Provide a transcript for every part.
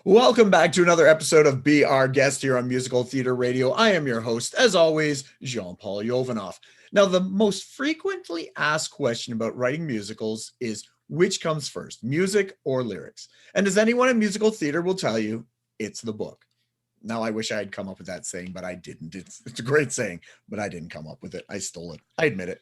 Welcome back to another episode of Be Our Guest here on Musical Theater Radio. I am your host, as always, Jean-Paul Jovanoff. Now, the most frequently asked question about writing musicals is which comes first, music or lyrics? And as anyone in musical theater will tell you, it's the book. Now, I wish I had come up with that saying, but I didn't. It's a great saying, but I didn't come up with it. I stole it. I admit it.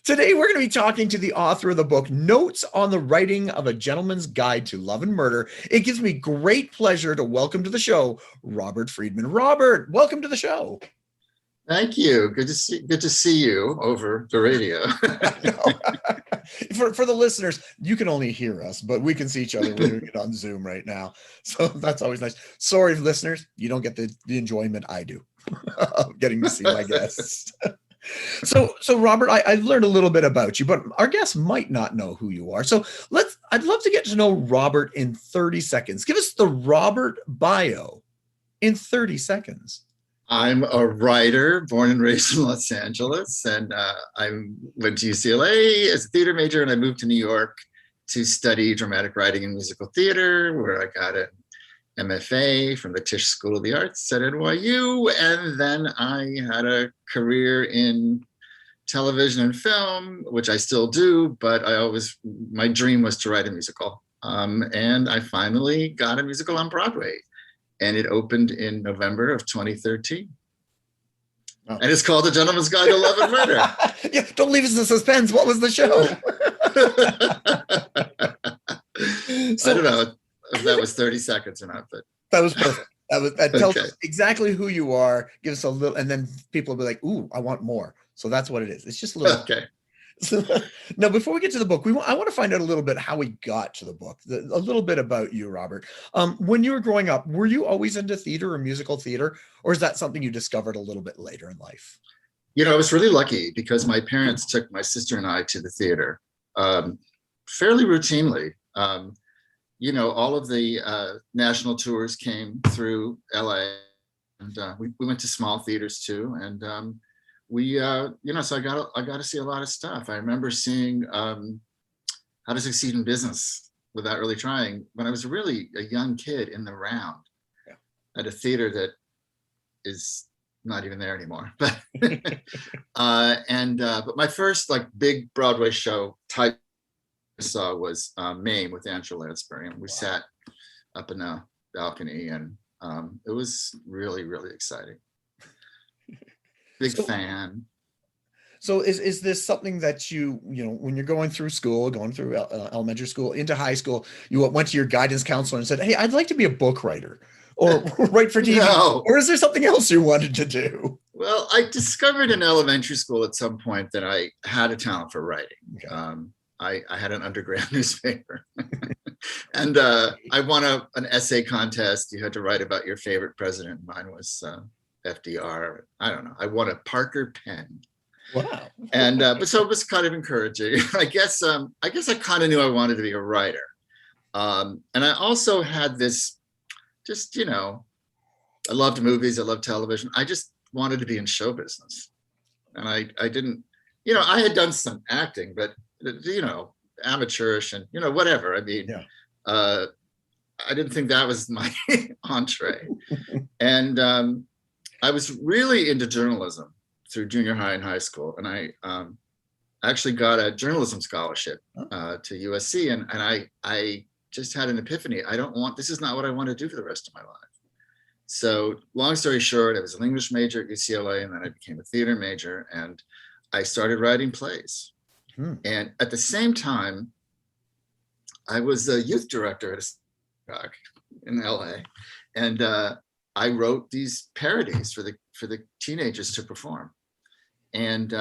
Today, we're going to be talking to the author of the book, Notes on the Writing of a Gentleman's Guide to Love and Murder. It gives me great pleasure to welcome to the show, Robert Freedman. Robert, welcome to the show. Thank you. Good to see you over the radio. For the listeners, you can only hear us, but we can see each other. We're doing it on Zoom right now, so that's always nice. Sorry, listeners, you don't get the enjoyment I do of getting to see my guests. So Robert, I learned a little bit about you, but our guests might not know who you are. So I'd love to get to know Robert in 30 seconds. Give us the Robert bio in 30 seconds. I'm a writer born and raised in Los Angeles, and I went to UCLA as a theater major, and I moved to New York to study dramatic writing and musical theater, where I got an MFA from the Tisch School of the Arts at NYU, and then I had a career in television and film, which I still do, but my dream was to write a musical, and I finally got a musical on Broadway. And it opened in November of 2013. Oh. And it's called A Gentleman's Guide to Love and Murder. Yeah, don't leave us in suspense. What was the show? I don't know if that was 30 seconds or not, but that was perfect. That tells us exactly who you are. Give us a little, and then people will be like, "Ooh, I want more." So that's what it is. It's just a little. Okay. So, now, before we get to the book, I want to find out a little bit how we got to the book, a little bit about you, Robert. When you were growing up, were you always into theater or musical theater, or is that something you discovered a little bit later in life? You know, I was really lucky because my parents took my sister and I to the theater fairly routinely. You know, all of the national tours came through LA, and we went to small theaters too, and so I got to see a lot of stuff. I remember seeing How to Succeed in Business Without Really Trying when I was really a young kid in the round at a theater that is not even there anymore. But but my first big Broadway show type I saw was Mame with Angela Lansbury, and we sat up in a balcony, and it was really, really exciting. Big fan. So is this something that you when you're going through school, going through elementary school into high school, you went to your guidance counselor and said, "Hey, I'd like to be a book writer or write for TV," No. Or is there something else you wanted to do? Well, I discovered in elementary school at some point that I had a talent for writing. Okay. I had an underground newspaper, and I won an essay contest. You had to write about your favorite president. Mine was FDR. I don't know. I won a Parker pen. Wow. And but so it was kind of encouraging. I guess I kind of knew I wanted to be a writer. And I also had this, I loved movies, I loved television. I just wanted to be in show business. And I didn't, I had done some acting, but amateurish and whatever. I mean, I didn't think that was my entree. And I was really into journalism through junior high and high school. And I actually got a journalism scholarship to USC. And I just had an epiphany. This is not what I want to do for the rest of my life. So long story short, I was an English major at UCLA, and then I became a theater major, and I started writing plays. And at the same time, I was a youth director at a synagogue in LA. And I wrote these parodies for the teenagers to perform. And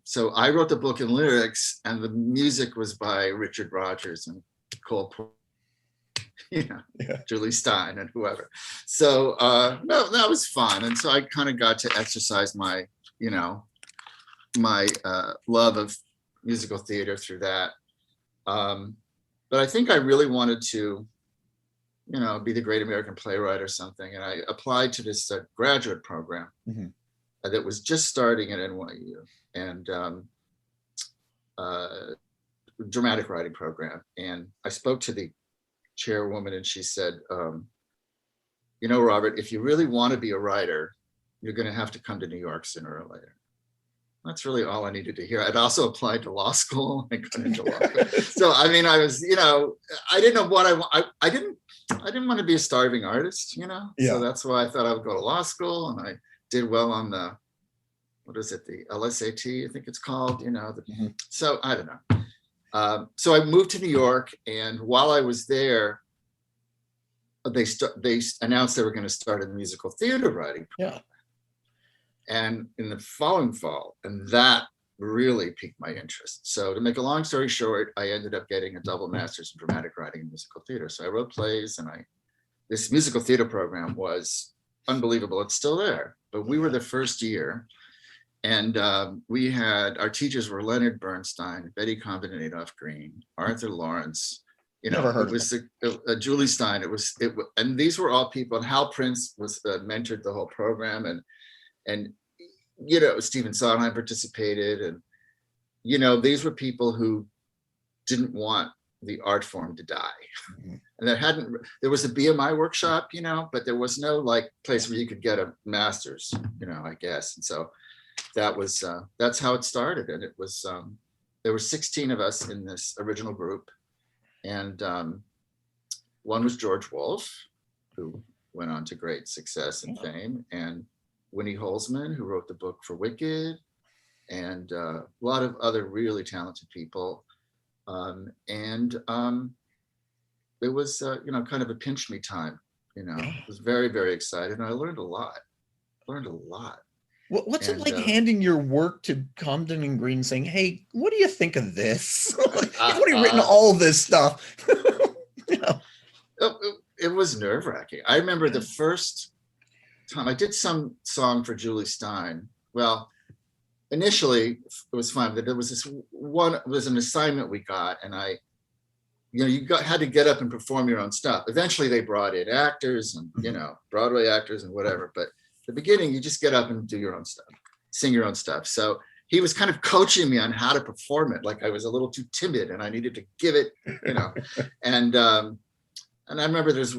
so I wrote the book and lyrics, and the music was by Richard Rodgers and Cole Porter, Julie Stein and whoever. So no, that was fun. And so I kind of got to exercise my love of musical theater through that. But I think I really wanted to, be the great American playwright or something. And I applied to this graduate program that was just starting at NYU, and dramatic writing program. And I spoke to the chairwoman, and she said, you know, Robert, if you really want to be a writer, you're going to have to come to New York sooner or later. That's really all I needed to hear. I'd also applied to law school and got into law school. So, I mean, I was, you know, I didn't know what I didn't want to be a starving artist, you know? Yeah. So that's why I thought I would go to law school, and I did well on the, what is it? The LSAT, I think it's called, you know? So I don't know. So I moved to New York, and while I was there, they announced they were going to start a musical theater writing program. Yeah. And in the following fall, and that really piqued my interest. So to make a long story short, I ended up getting a double master's in dramatic writing and musical theater. So I wrote plays, and this musical theater program was unbelievable. It's still there, but we were the first year. And we had, our teachers were Leonard Bernstein, Betty Comden and Adolph Green, Arthur Lawrence, you know, it was Julie Stein. And these were all people, and Hal Prince was mentored the whole program, and you know, Stephen Sondheim participated, and you know, these were people who didn't want the art form to die. And there was a BMI workshop, you know, but there was no like place where you could get a master's, you know, I guess. And so that was that's how it started. And it was there were 16 of us in this original group, and one was George Wolfe, who went on to great success and fame, and Winnie Holzman, who wrote the book for Wicked, and a lot of other really talented people. It was, you know, kind of a pinch me time, you know. I was very, very excited, and I learned a lot. What's it like handing your work to Comden and Green, saying, "Hey, what do you think of this? You've already written all this stuff." You know? It was nerve-wracking. I remember the first time I did some song for Julie Stein. Well, initially it was fun, but there was an assignment we got, and had to get up and perform your own stuff. Eventually they brought in actors and, you know, Broadway actors and whatever, but at the beginning you just get up and do your own stuff, sing your own stuff. So he was kind of coaching me on how to perform it. Like I was a little too timid and I needed to give it, you know. And I remember there's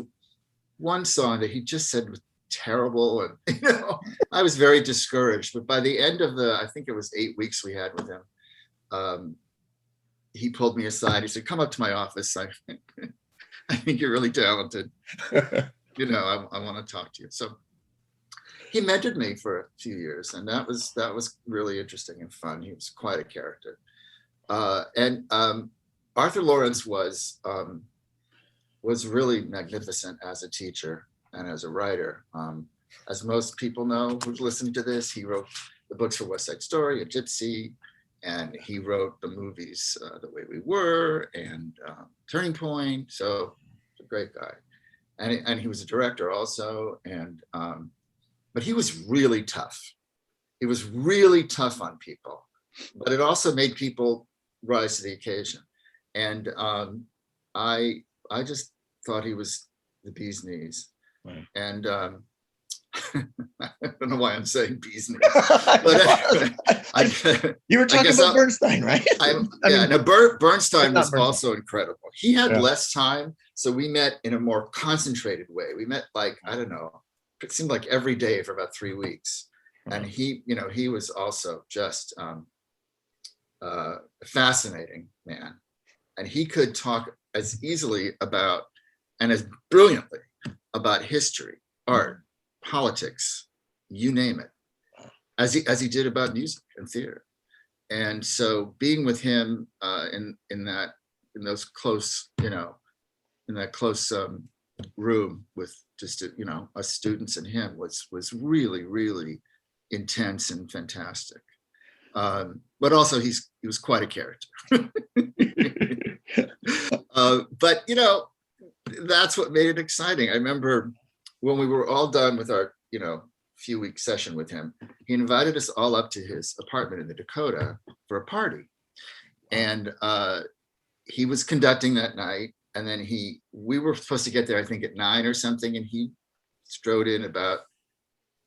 one song that he just said was terrible, and you know, I was very discouraged. But by the end of I think it was 8 weeks we had with him, he pulled me aside. He said, "Come up to my office. I think you're really talented. You know, I want to talk to you." So he mentored me for a few years, and that was really interesting and fun. He was quite a character. And Arthur Lawrence was really magnificent as a teacher and as a writer. As most people know who's listening to this, he wrote the books for West Side Story and Gypsy, and he wrote the movies The Way We Were and Turning Point. So he's a great guy. And he was a director also. And but he was really tough. He was really tough on people, but it also made people rise to the occasion. And I just thought he was the bee's knees. Right. And I don't know why I'm saying bee's knees, but you were talking about Bernstein, right? Bernstein was also incredible. He had less time, so we met in a more concentrated way. We met like, I don't know, it seemed like every day for about 3 weeks. And he, you know, he was also just a fascinating man. And he could talk as easily about and as brilliantly about history, art, politics, you name it, as he did about music and theater. And so being with him in those close, you know, in that close room with just, you know, us students and him was really, really intense and fantastic. But also he was quite a character. But you know, that's what made it exciting. I remember when we were all done with our, you know, few week session with him, he invited us all up to his apartment in the Dakota for a party. And he was conducting that night. And then we were supposed to get there, I think at 9 or something. And he strode in about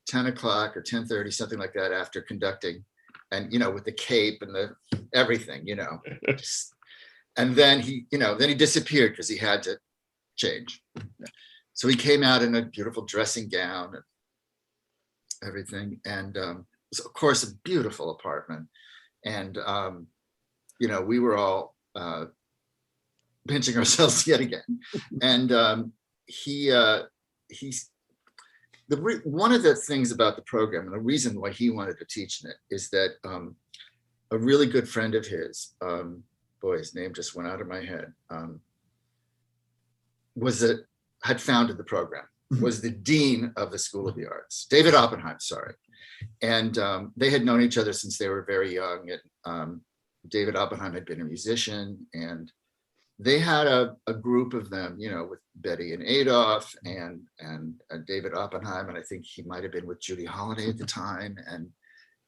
10 o'clock or 10:30, something like that, after conducting. And, you know, with the cape and the everything, you know, and then he disappeared because he had to change. So he came out in a beautiful dressing gown and everything. And it was, of course, a beautiful apartment. And, you know, we were all pinching ourselves yet again. And one of the things about the program, and the reason why he wanted to teach in it, is that a really good friend of his, boy, his name just went out of my head, had founded the program, was the dean of the School of the Arts, David Oppenheim, sorry. And they had known each other since they were very young. And David Oppenheim had been a musician, and they had a group of them, you know, with Betty and Adolph and David Oppenheim, and I think he might have been with Judy Holliday at the time.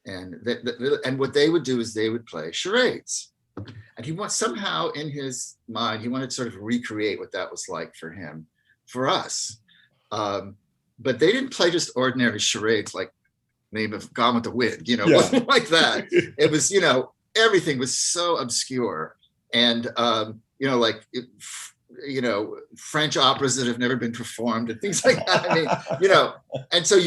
And what they would do is they would play charades. And he somehow in his mind, he wanted to sort of recreate what that was like for him, for us. But they didn't play just ordinary charades like Name of Gone with the Wind, you know, it wasn't like that. It was, you know, everything was so obscure. And, you know, like, you know, French operas that have never been performed and things like that. I mean, you know, and so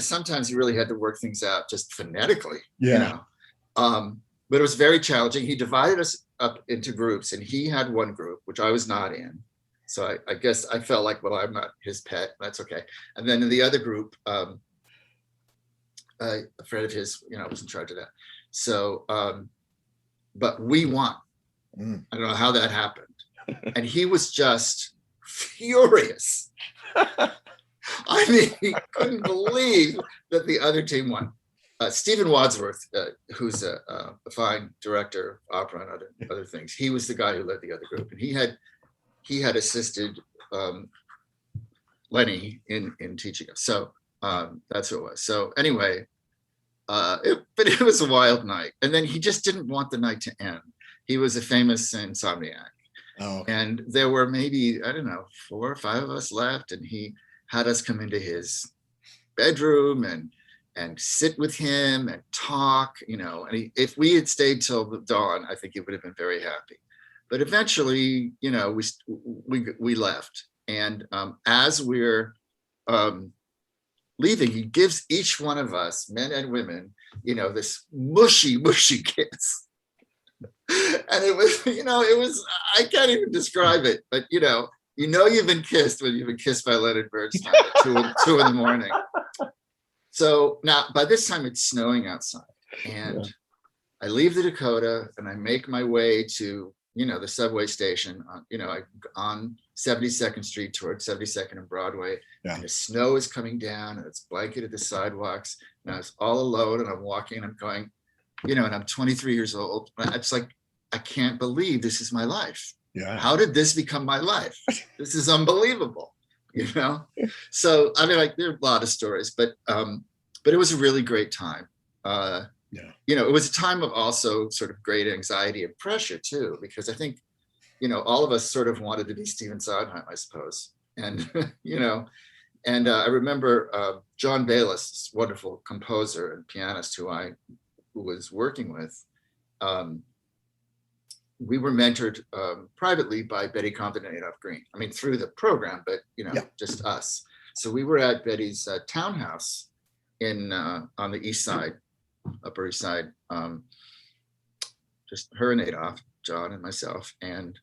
sometimes you really had to work things out just phonetically, you know. But it was very challenging. He divided us up into groups, and he had one group, which I was not in. So I guess I felt like, well, I'm not his pet. That's okay. And then in the other group, a friend of his, you know, was in charge of that. So, but we won. I don't know how that happened. And he was just furious. I mean, he couldn't believe that the other team won. Stephen Wadsworth, who's a fine director of opera and other things, he was the guy who led the other group. And he had assisted Lenny in teaching us. So that's who it was. So anyway, but it was a wild night. And then he just didn't want the night to end. He was a famous insomniac. Oh, okay. And there were maybe, I don't know, 4 or 5 of us left. And he had us come into his bedroom and sit with him and talk, you know. And if we had stayed till the dawn, I think he would have been very happy. But eventually, you know, we left. And as we're leaving, he gives each one of us, men and women, you know, this mushy kiss. And it was, you know, I can't even describe it, but you know you've been kissed when you've been kissed by Leonard Bernstein at 2 in the morning. So now by this time it's snowing outside, and I leave the Dakota and I make my way to, you know, the subway station on, you know, on 72nd Street towards 72nd and Broadway. Yeah. And the snow is coming down and it's blanketed the sidewalks. And I was all alone, and I'm walking and I'm going, you know, and I'm 23 years old. It's like, I can't believe this is my life. Yeah. How did this become my life? This is unbelievable, you know? So, I mean, like, there are a lot of stories, but it was a really great time. You know, it was a time of also sort of great anxiety and pressure too, because I think, you know, all of us sort of wanted to be Stephen Sondheim, I suppose. And, you know, and I remember John Bayliss, this wonderful composer and pianist who was working with, we were mentored privately by Betty Comden and Adolph Green. I mean, through the program, but, you know, just us. So we were at Betty's townhouse on the east side, Upper East Side, just her and Adolph, John and myself. And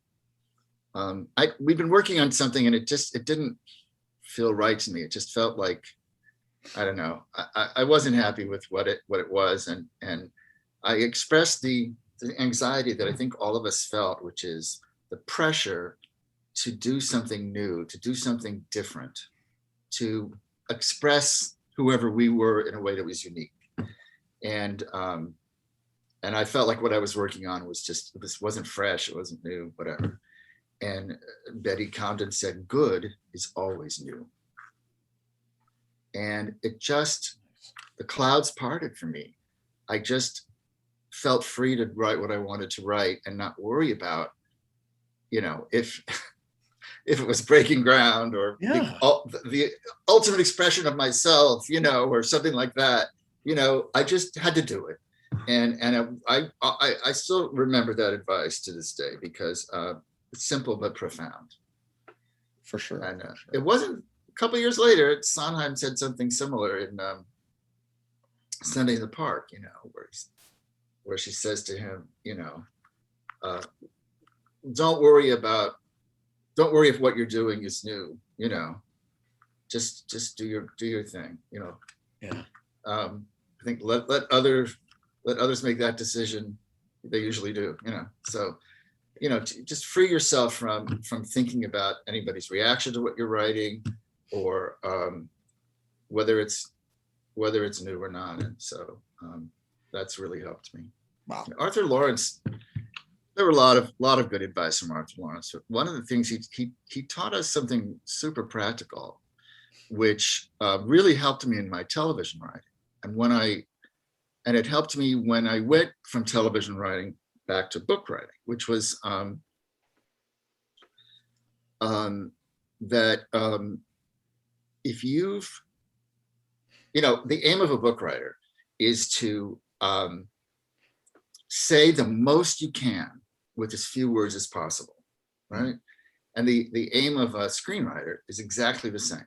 we'd been working on something, and it didn't feel right to me. It just felt like, I don't know, I wasn't happy with what it was. And I expressed the anxiety that I think all of us felt, which is the pressure to do something new, to do something different, to express whoever we were in a way that was unique. And I felt like what I was working on was this wasn't fresh, it wasn't new, whatever. And Betty Comden said, good is always new. And the clouds parted for me. I just felt free to write what I wanted to write and not worry about, you know, if it was breaking ground or the ultimate expression of myself, you know, or something like that. You know, I just had to do it. And I still remember that advice to this day, because it's simple but profound. for sure. And it wasn't a couple of years later, Sondheim said something similar in Sunday in the Park, you know, where she says to him, you know, don't worry if what you're doing is new, you know, just do your thing, you know. Yeah. I think let others make that decision. They usually do, you know. So, you know, just free yourself from thinking about anybody's reaction to what you're writing, or whether it's new or not. And so that's really helped me. Wow. Arthur Lawrence, there were a lot of good advice from Arthur Lawrence. One of the things he taught us something super practical, which really helped me in my television writing. And it helped me when I went from television writing back to book writing, which was that if you've, you know, the aim of a book writer is to say the most you can with as few words as possible, right? And the aim of a screenwriter is exactly the same.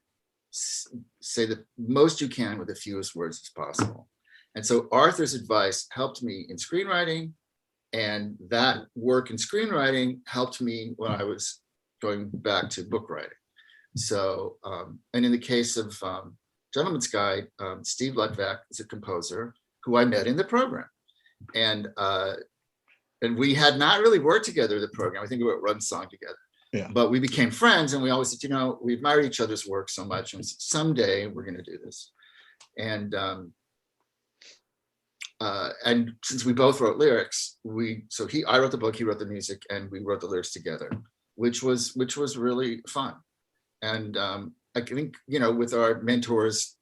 Say the most you can with the fewest words as possible. And so Arthur's advice helped me in screenwriting, and that work in screenwriting helped me when I was going back to book writing. So, and in the case of Gentleman's Guide, Steve Lutvak is a composer who I met in the program. And we had not really worked together in the program. I think we wrote one song together. Yeah. But we became friends, and we always said, you know, we admired each other's work so much, and we said, someday we're going to do this. And since we both wrote lyrics, I wrote the book, he wrote the music, and we wrote the lyrics together, which was really fun. And I think, you know, with our mentors'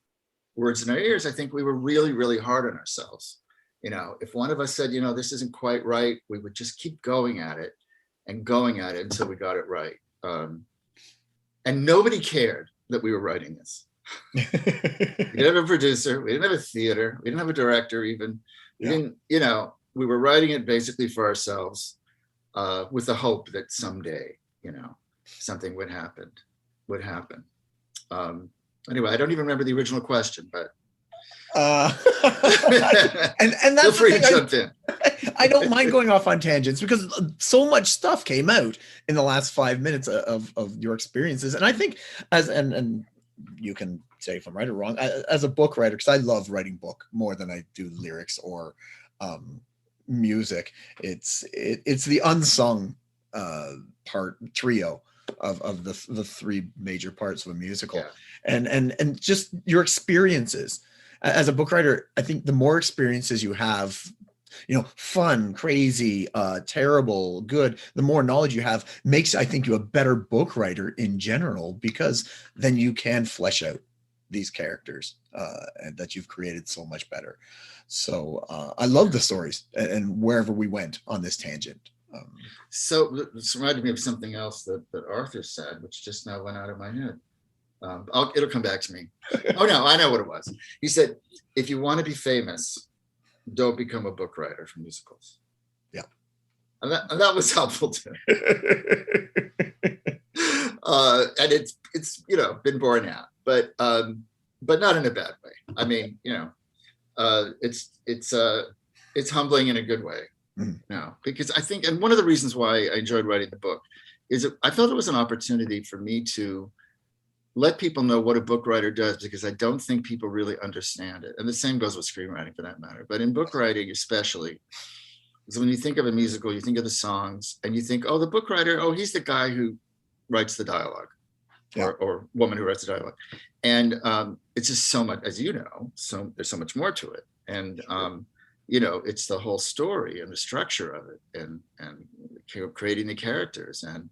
words in our ears, I think we were really, really hard on ourselves. You know, if one of us said, you know, this isn't quite right, we would just keep going at it until we got it right. And nobody cared that we were writing this. We didn't have a producer, we didn't have a theater, we didn't have a director even. We didn't, you know, we were writing it basically for ourselves, with the hope that someday, you know, something would happen. Anyway, I don't even remember the original question, but and that's feel free to jump in. I don't mind going off on tangents because so much stuff came out in the last 5 minutes of your experiences. And I think and you can say if I'm right or wrong, as a book writer, because I love writing book more than I do lyrics or music. It's the unsung trio of the three major parts of a musical. Yeah. And just your experiences as a book writer. I think the more experiences you have, you know, fun, crazy, terrible, good, the more knowledge you have makes, I think, you a better book writer in general, because then you can flesh out these characters and that you've created so much better. So I love the stories and wherever we went on this tangent. So this reminded me of something else that Arthur said, which just now went out of my head. It'll come back to me. Oh no, I know what it was. He said, if you want to be famous, don't become a book writer for musicals. Yeah. And that was helpful too. And it's you know, been borne out, but not in a bad way. I mean, you know, it's humbling in a good way. No, because I think, and one of the reasons why I enjoyed writing the book is I felt it was an opportunity for me to let people know what a book writer does, because I don't think people really understand it. And the same goes with screenwriting for that matter. But in book writing especially, because when you think of a musical, you think of the songs and you think, oh, the book writer, oh, he's the guy who writes the dialogue. Yeah. or woman who writes the dialogue. And it's just so much, as you know, so there's so much more to it. And you know, it's the whole story and the structure of it, and creating the characters. And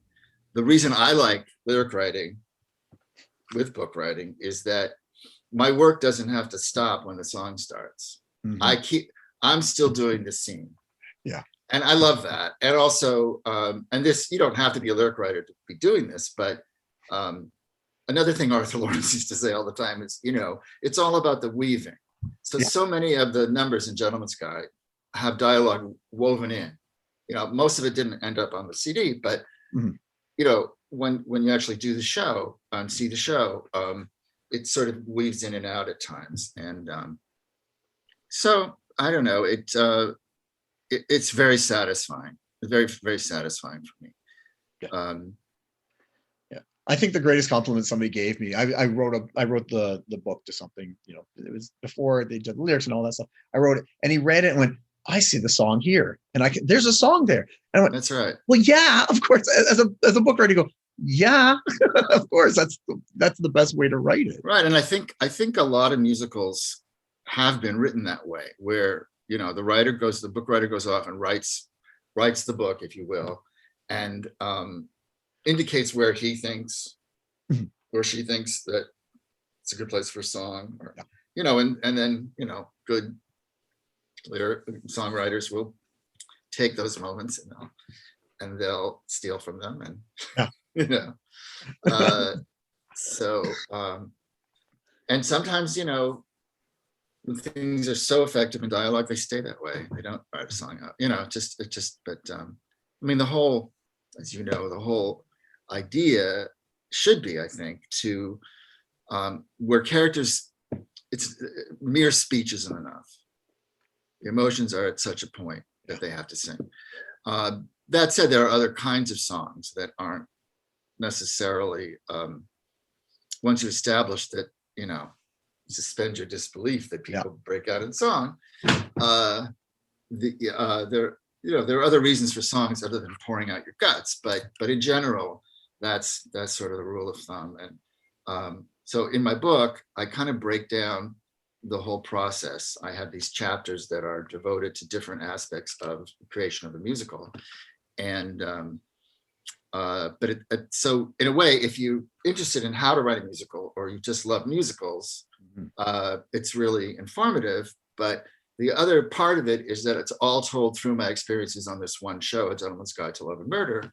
the reason I like lyric writing with book writing is that my work doesn't have to stop when the song starts. Mm-hmm. I'm still doing the scene. Yeah. And I love that. And also, and this, you don't have to be a lyric writer to be doing this, but another thing Arthur Lawrence used to say all the time is, you know, it's all about the weaving. So many of the numbers in Gentleman's Guide have dialogue woven in. You know, most of it didn't end up on the CD, but you know, when you actually do the show and see the show, it sort of weaves in and out at times. And so I don't know, it's very satisfying. It's very, very satisfying for me. Yeah. I think the greatest compliment somebody gave me, I wrote the book to something, it was before they did the lyrics and all that stuff. I wrote it and he read it and went, I see the song here. And there's a song there. And I went, that's right. Well, yeah, of course. As a book writer, you go, yeah, of course. That's the best way to write it. Right. And I think a lot of musicals have been written that way, where, the book writer goes off and writes the book, if you will, and indicates where he thinks or she thinks that it's a good place for a song, or, and then, good songwriters will take those moments and they'll steal from them, and so and sometimes when things are so effective in dialogue, they stay that way. They don't write a song out, but the whole, as the whole idea should be, I think, to where characters, it's mere speech isn't enough. The emotions are at such a point that they have to sing. That said, there are other kinds of songs that aren't necessarily, once you establish that, suspend your disbelief that people break out in song. There are other reasons for songs other than pouring out your guts, but in general, that's sort of the rule of thumb. And so in my book, I kind of break down the whole process. I have these chapters that are devoted to different aspects of the creation of a musical. And so in a way, if you're interested in how to write a musical, or you just love musicals, it's really informative. But the other part of it is that it's all told through my experiences on this one show, A Gentleman's Guide to Love and Murder.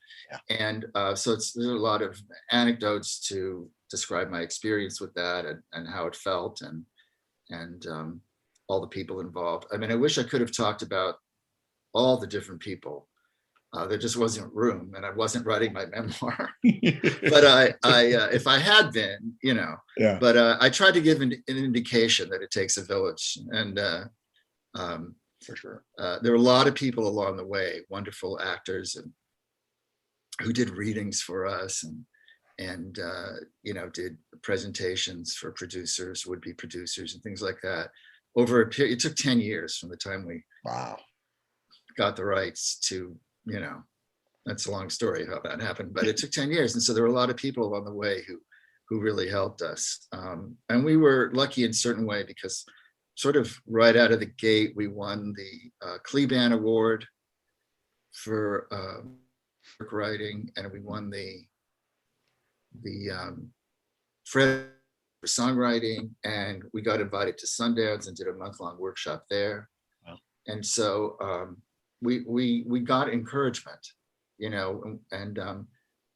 And so there's a lot of anecdotes to describe my experience with that, and how it felt, and all the people involved. I wish I could have talked about all the different people. There just wasn't room, and I wasn't writing my memoir. But I if I had been, but I tried to give an indication that it takes a village. And for sure, there were a lot of people along the way, wonderful actors, and who did readings for us, and did presentations for producers, would-be producers, and things like that. Over a period, it took 10 years from the time we got the rights to, that's a long story how that happened, but it took 10 years. And so there were a lot of people along the way who really helped us. And we were lucky in a certain way, because sort of right out of the gate, we won the Kleban Award for writing, and we won the Fred for songwriting, and we got invited to Sundance and did a month-long workshop there. Wow. And so we got encouragement, and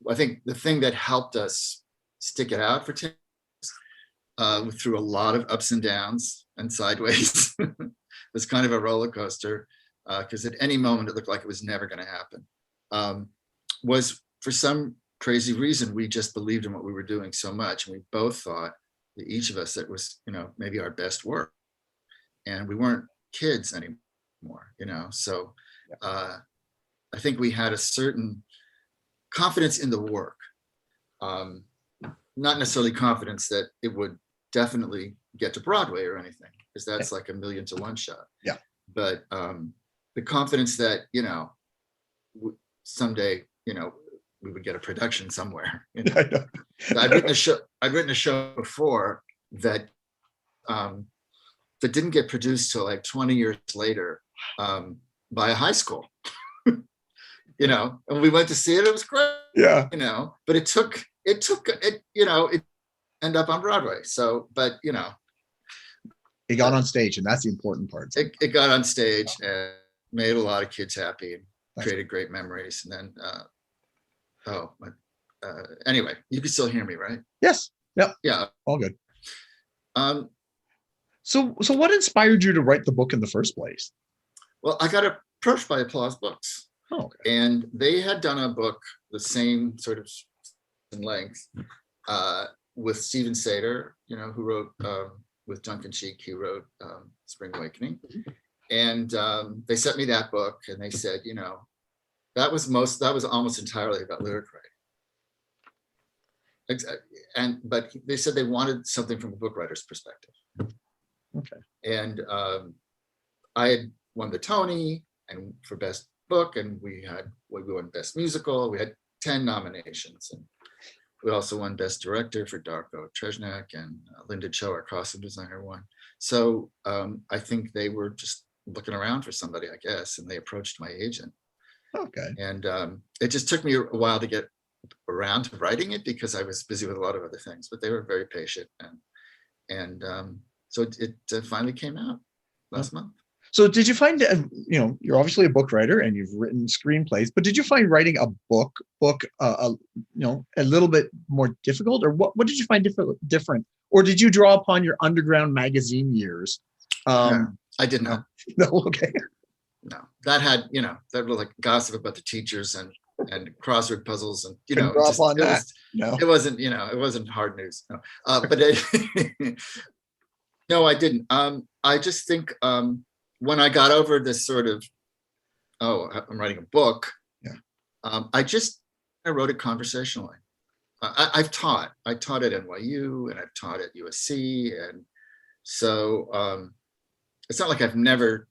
I think the thing that helped us stick it out for 10 years, through a lot of ups and downs and sideways, it was kind of a roller coaster, because at any moment it looked like it was never going to happen, was for some crazy reason, we just believed in what we were doing so much, and we both thought, that each of us, that was, maybe our best work, and we weren't kids anymore, so I think we had a certain confidence in the work, not necessarily confidence that it would definitely get to Broadway or anything, because that's like a 1,000,000 to 1 shot. But the confidence that someday we would get a production somewhere. I'd written a show before that that didn't get produced till like 20 years later, by a high school. And we went to see it. It was great. But it took it ended up on Broadway. So, but it got on stage, and that's the important part. It got on stage and made a lot of kids happy and created great memories. And then anyway, you can still hear me, right? Yes. Yep. Yeah. All good. So what inspired you to write the book in the first place? Well, I got approached by Applause Books. Oh, okay. And they had done a book, the same sort of in length, with Stephen Sater, who wrote with Duncan Sheik, he wrote Spring Awakening. And they sent me that book, and they said, that was almost entirely about lyric writing. But they said they wanted something from a book writer's perspective. Okay. And I had won the Tony and for best book, and we won best musical. We had 10 nominations, and we also won best director for Darko Tresnak, and Linda Cho, our costume designer, won. So I think they were just looking around for somebody, I guess, and they approached my agent. Okay. And it just took me a while to get around to writing it because I was busy with a lot of other things, but they were very patient. And so it finally came out last month. So did you find, you're obviously a book writer and you've written screenplays, but did you find writing a book, a little bit more difficult, or what did you find different? Or did you draw upon your underground magazine years? No, I did not. No, okay. No, that had, that was like gossip about the teachers and crossword puzzles, and it wasn't hard news. No, but no, I didn't. I just think when I got over this sort of, I'm writing a book. Yeah. I wrote it conversationally. I taught at NYU, and I've taught at USC, and so it's not like I've never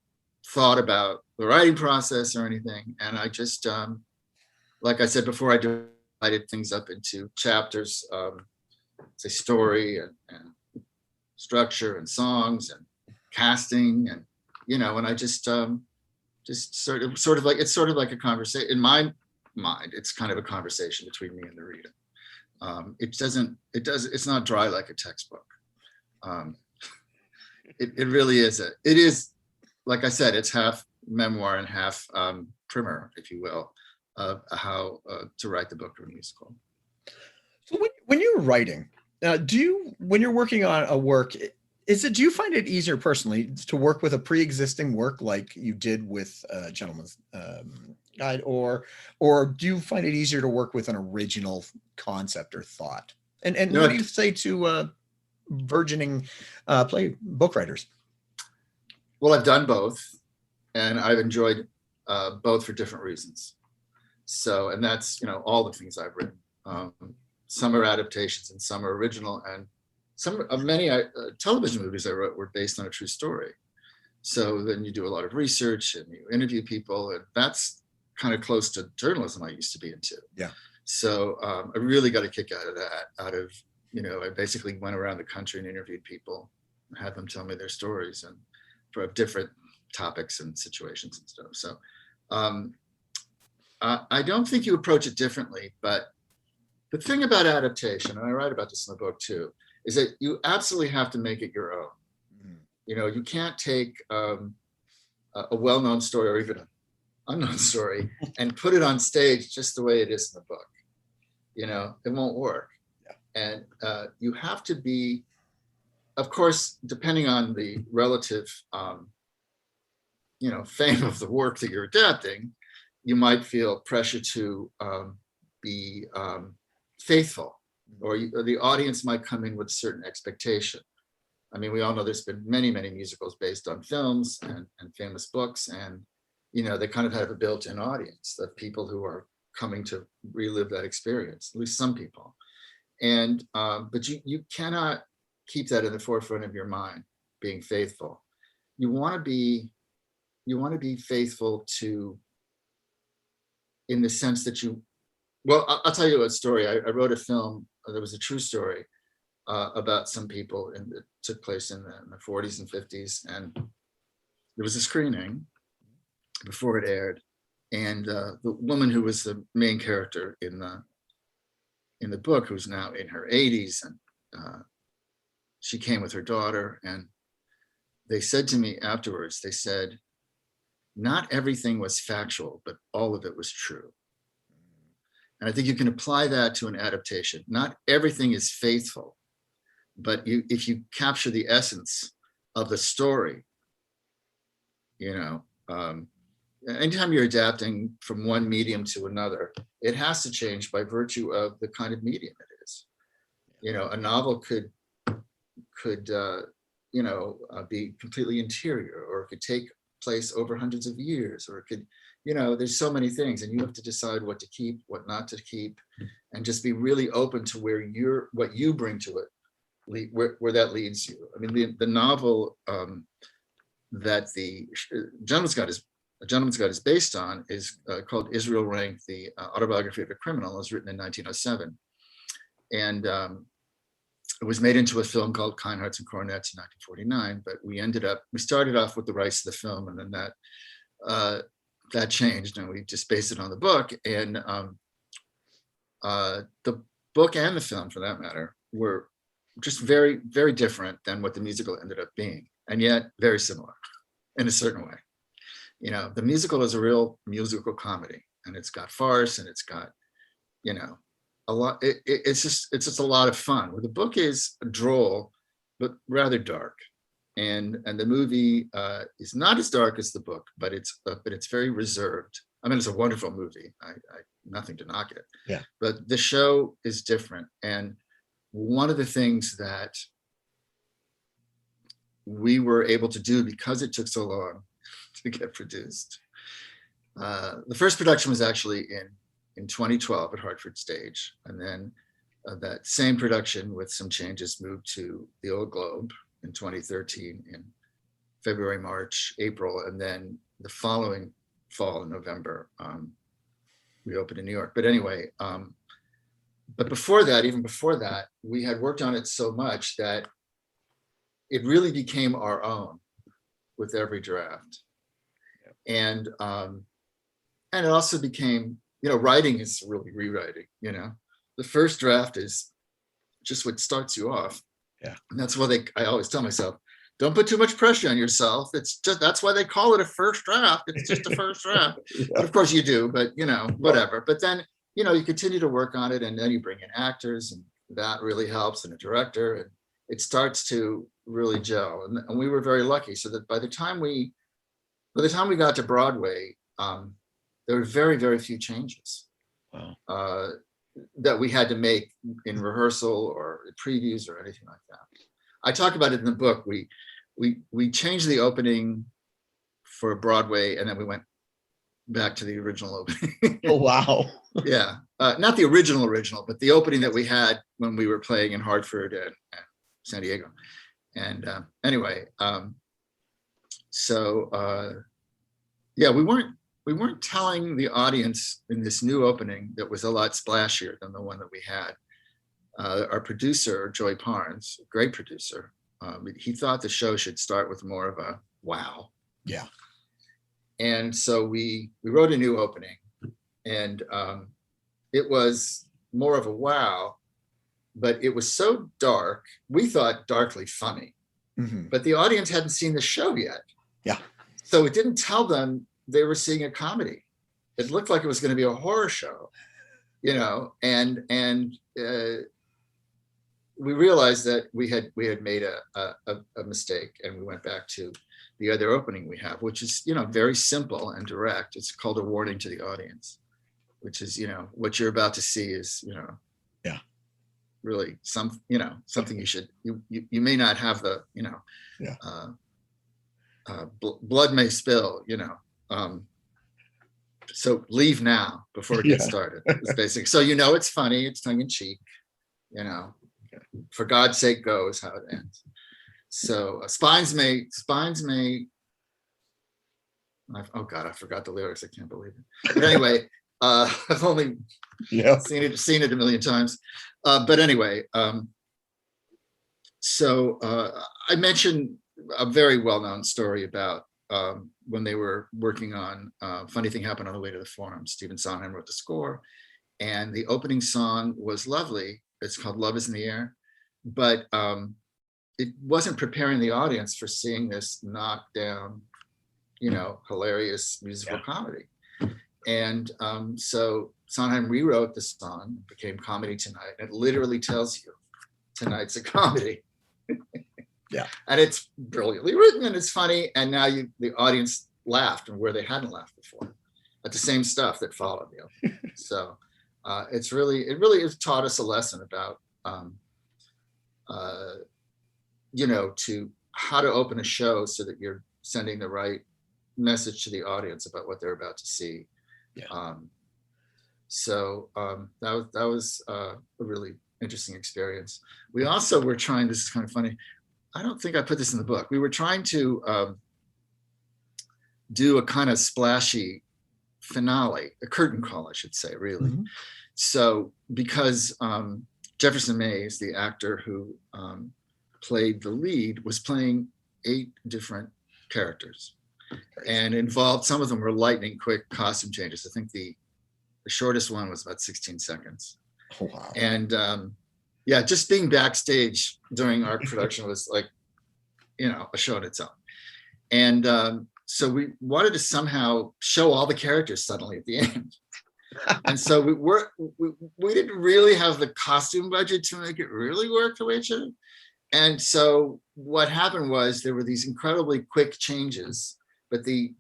thought about the writing process or anything. And I just, like I said before, I divided things up into chapters, say story and structure and songs and casting, and and I just sort of like, it's sort of like a conversation in my mind. It's kind of a conversation between me and the reader. It's not dry like a textbook. It really is. It is, like I said, it's half memoir and half primer, if you will, of how to write the book or a musical. So when you're writing, when you're working on a work, do you find it easier personally to work with a pre-existing work like you did with Gentleman's Guide, or do you find it easier to work with an original concept or thought? And what do you say to burgeoning book writers? Well, I've done both, and I've enjoyed both for different reasons. So, and that's, all the things I've written. Some are adaptations and some are original, and many television movies I wrote were based on a true story. So then you do a lot of research and you interview people, and that's kind of close to journalism I used to be into. Yeah. So I really got a kick out of that, I basically went around the country and interviewed people, had them tell me their stories, and for different topics and situations and stuff. So I don't think you approach it differently, but the thing about adaptation, and I write about this in the book too, is that you absolutely have to make it your own. Mm-hmm. You can't take a well-known story or even an unknown story and put it on stage just the way it is in the book. It won't work. Yeah. And you have to be, of course, depending on the relative, fame of the work that you're adapting, you might feel pressure to be faithful, or the audience might come in with certain expectation. I mean, we all know there's been many, many musicals based on films and famous books, and they kind of have a built-in audience of people who are coming to relive that experience, at least some people. And but you cannot keep that in the forefront of your mind, being faithful. You want to be faithful to, in the sense that I'll tell you a story. I wrote a film that was a true story about some people, and it took place in the 40s and 50s. And there was a screening before it aired, and the woman who was the main character in the book, who's now in her 80s, and she came with her daughter, and they said to me afterwards, they said, not everything was factual, but all of it was true. And I think you can apply that to an adaptation. Not everything is faithful, but if you capture the essence of the story, anytime you're adapting from one medium to another, it has to change by virtue of the kind of medium it is. A novel could be completely interior, or it could take place over hundreds of years, or it could, there's so many things, and you have to decide what to keep, what not to keep, and just be really open to what you bring to it, where that leads you. I mean, the novel that the Gentleman's Guide is based on is called Israel Rank, the Autobiography of a Criminal. It was written in 1907. And it was made into a film called Kind Hearts and Coronets in 1949, but we started off with the rights to the film, and then that changed, and we just based it on the book. And the book and the film, for that matter, were just very, very different than what the musical ended up being, and yet very similar in a certain way. The musical is a real musical comedy, and it's got farce, and it's got, a lot. It's just a lot of fun. Where the book is droll, but rather dark, and the movie is not as dark as the book, but it's very reserved. I mean, it's a wonderful movie. I nothing to knock it. Yeah. But the show is different, and one of the things that we were able to do, because it took so long to get produced. The first production was actually in 2012 at Hartford Stage, and then that same production with some changes moved to the Old Globe in 2013 in February, March, April, and then the following fall in November, we opened in New York. But anyway, but even before that, we had worked on it so much that it really became our own with every draft. And it also became, writing is really rewriting. The first draft is just what starts you off. Yeah. And that's why I always tell myself, don't put too much pressure on yourself. That's why they call it a first draft. It's just a first draft. Yeah. But of course you do, but whatever. But then, you continue to work on it, and then you bring in actors, and that really helps, and a director, and it starts to really gel. And we were very lucky, so that by the time we got to Broadway, there were very, very few changes. Wow. That we had to make in rehearsal or previews or anything like that. I talk about it in the book. We changed the opening for Broadway, and then we went back to the original opening. Oh, wow. Yeah. Not the original, but the opening that we had when we were playing in Hartford and San Diego. And anyway, yeah, we weren't telling the audience in this new opening that was a lot splashier than the one that we had. Our producer, Joy Parnes, great producer, he thought the show should start with more of a wow. Yeah. And so we wrote a new opening, and it was more of a wow, but it was so dark. We thought darkly funny, but the audience hadn't seen the show yet. Yeah. So it didn't tell them they were seeing a comedy. It looked like it was going to be a horror show, and we realized that we had made a mistake, and we went back to the other opening we have, which is, very simple and direct. It's called A Warning to the Audience, which is, what you're about to see is, yeah, really something you may not have the, yeah. Blood may spill, so leave now before it gets started. It's basic. So, it's funny, it's tongue in cheek, for God's sake, go is how it ends. So spines may, oh God, I forgot the lyrics. I can't believe it. But anyway, I've only seen it a million times. But anyway, so I mentioned a very well-known story about when they were working on Funny Thing Happened on the Way to the Forum. Stephen Sondheim wrote the score, and the opening song was lovely. It's called Love is in the Air, but it wasn't preparing the audience for seeing this knockdown, hilarious musical comedy. And so Sondheim rewrote the song, it became Comedy Tonight. It literally tells you tonight's a comedy. Yeah. And it's brilliantly written, and it's funny. And now the audience laughed and where they hadn't laughed before at the same stuff that followed. So it really has taught us a lesson about to how to open a show so that you're sending the right message to the audience about what they're about to see. That was a really interesting experience. We also were trying, this is kind of funny, I don't think I put this in the book. We were trying to do a kind of splashy finale, a curtain call, I should say, really. Mm-hmm. So because Jefferson Mays, the actor who played the lead, was playing 8 different characters. And involved, some of them were lightning quick costume changes. I think the shortest one was about 16 seconds. Oh, wow. And just being backstage during our production was like, a show in its own. And so we wanted to somehow show all the characters suddenly at the end. And so we didn't really have the costume budget to make it really work the way it should. And so what happened was there were these incredibly quick changes, but the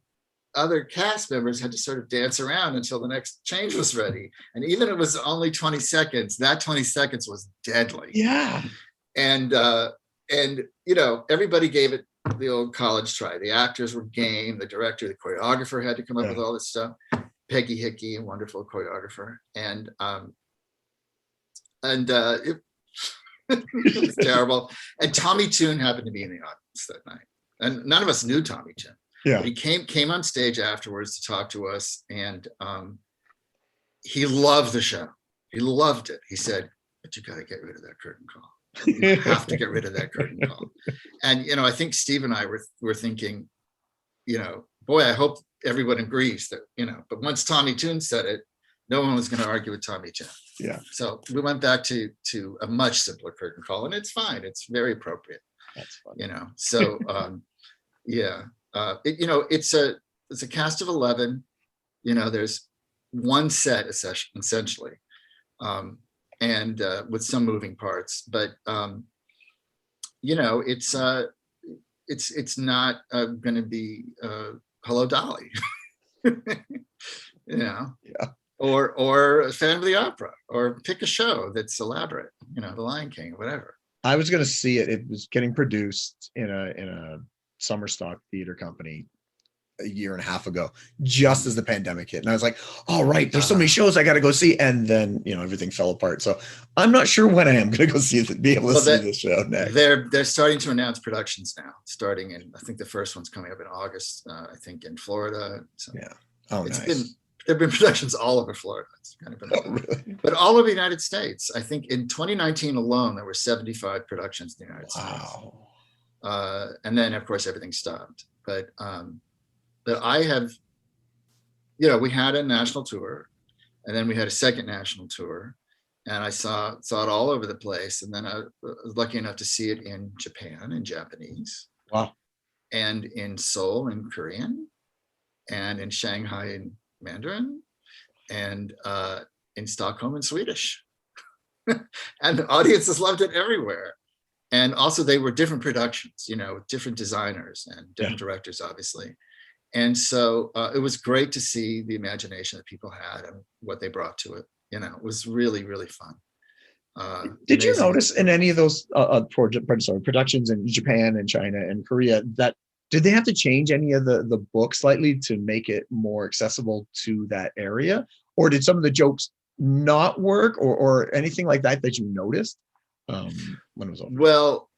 other cast members had to sort of dance around until the next change was ready. And even if it was only 20 seconds, that 20 seconds was deadly. Yeah. And everybody gave it the old college try. The actors were game, the director, the choreographer had to come up with all this stuff. Peggy Hickey, a wonderful choreographer. And it was terrible. And Tommy Tune happened to be in the audience that night. And none of us knew Tommy Tune. Yeah. He came on stage afterwards to talk to us, and he loved the show. He loved it. He said, but you got to get rid of that curtain call. You have to get rid of that curtain call. And, I think Steve and I were thinking, boy, I hope everyone agrees that, but once Tommy Tune said it, no one was going to argue with Tommy Tune. Yeah. So we went back to a much simpler curtain call, and it's fine. It's very appropriate. That's funny. So it's a cast of 11. There's one set essentially, and with some moving parts, but it's not going to be Hello Dolly, Yeah. or a Phantom of the Opera, or pick a show that's elaborate, The Lion King or whatever. I was going to see it. It was getting produced in a summer stock theater company a year and a half ago, just as the pandemic hit. And I was like, all right, there's so many shows I got to go see. And then, everything fell apart. So I'm not sure when I am going to go see it, be able to see this show next. They're starting to announce productions now, starting in, I think the first one's coming up in August, I think in Florida. So yeah. Oh, nice. There've been productions all over Florida. It's kind of been really? But all over the United States. I think in 2019 alone, there were 75 productions in the United States. And then of course everything stopped. But I have, we had a national tour, and then we had a second national tour, and I saw it all over the place. And then I was lucky enough to see it in Japan in Japanese. Wow. And in Seoul in Korean, and in Shanghai in Mandarin, and in Stockholm in Swedish. And the audiences loved it everywhere. And also they were different productions, different designers and different directors, obviously. And so it was great to see the imagination that people had and what they brought to it. It was really, really fun. Did you notice in any of those productions in Japan and China and Korea that did they have to change any of the book slightly to make it more accessible to that area? Or did some of the jokes not work or anything like that you noticed when it was over? Well,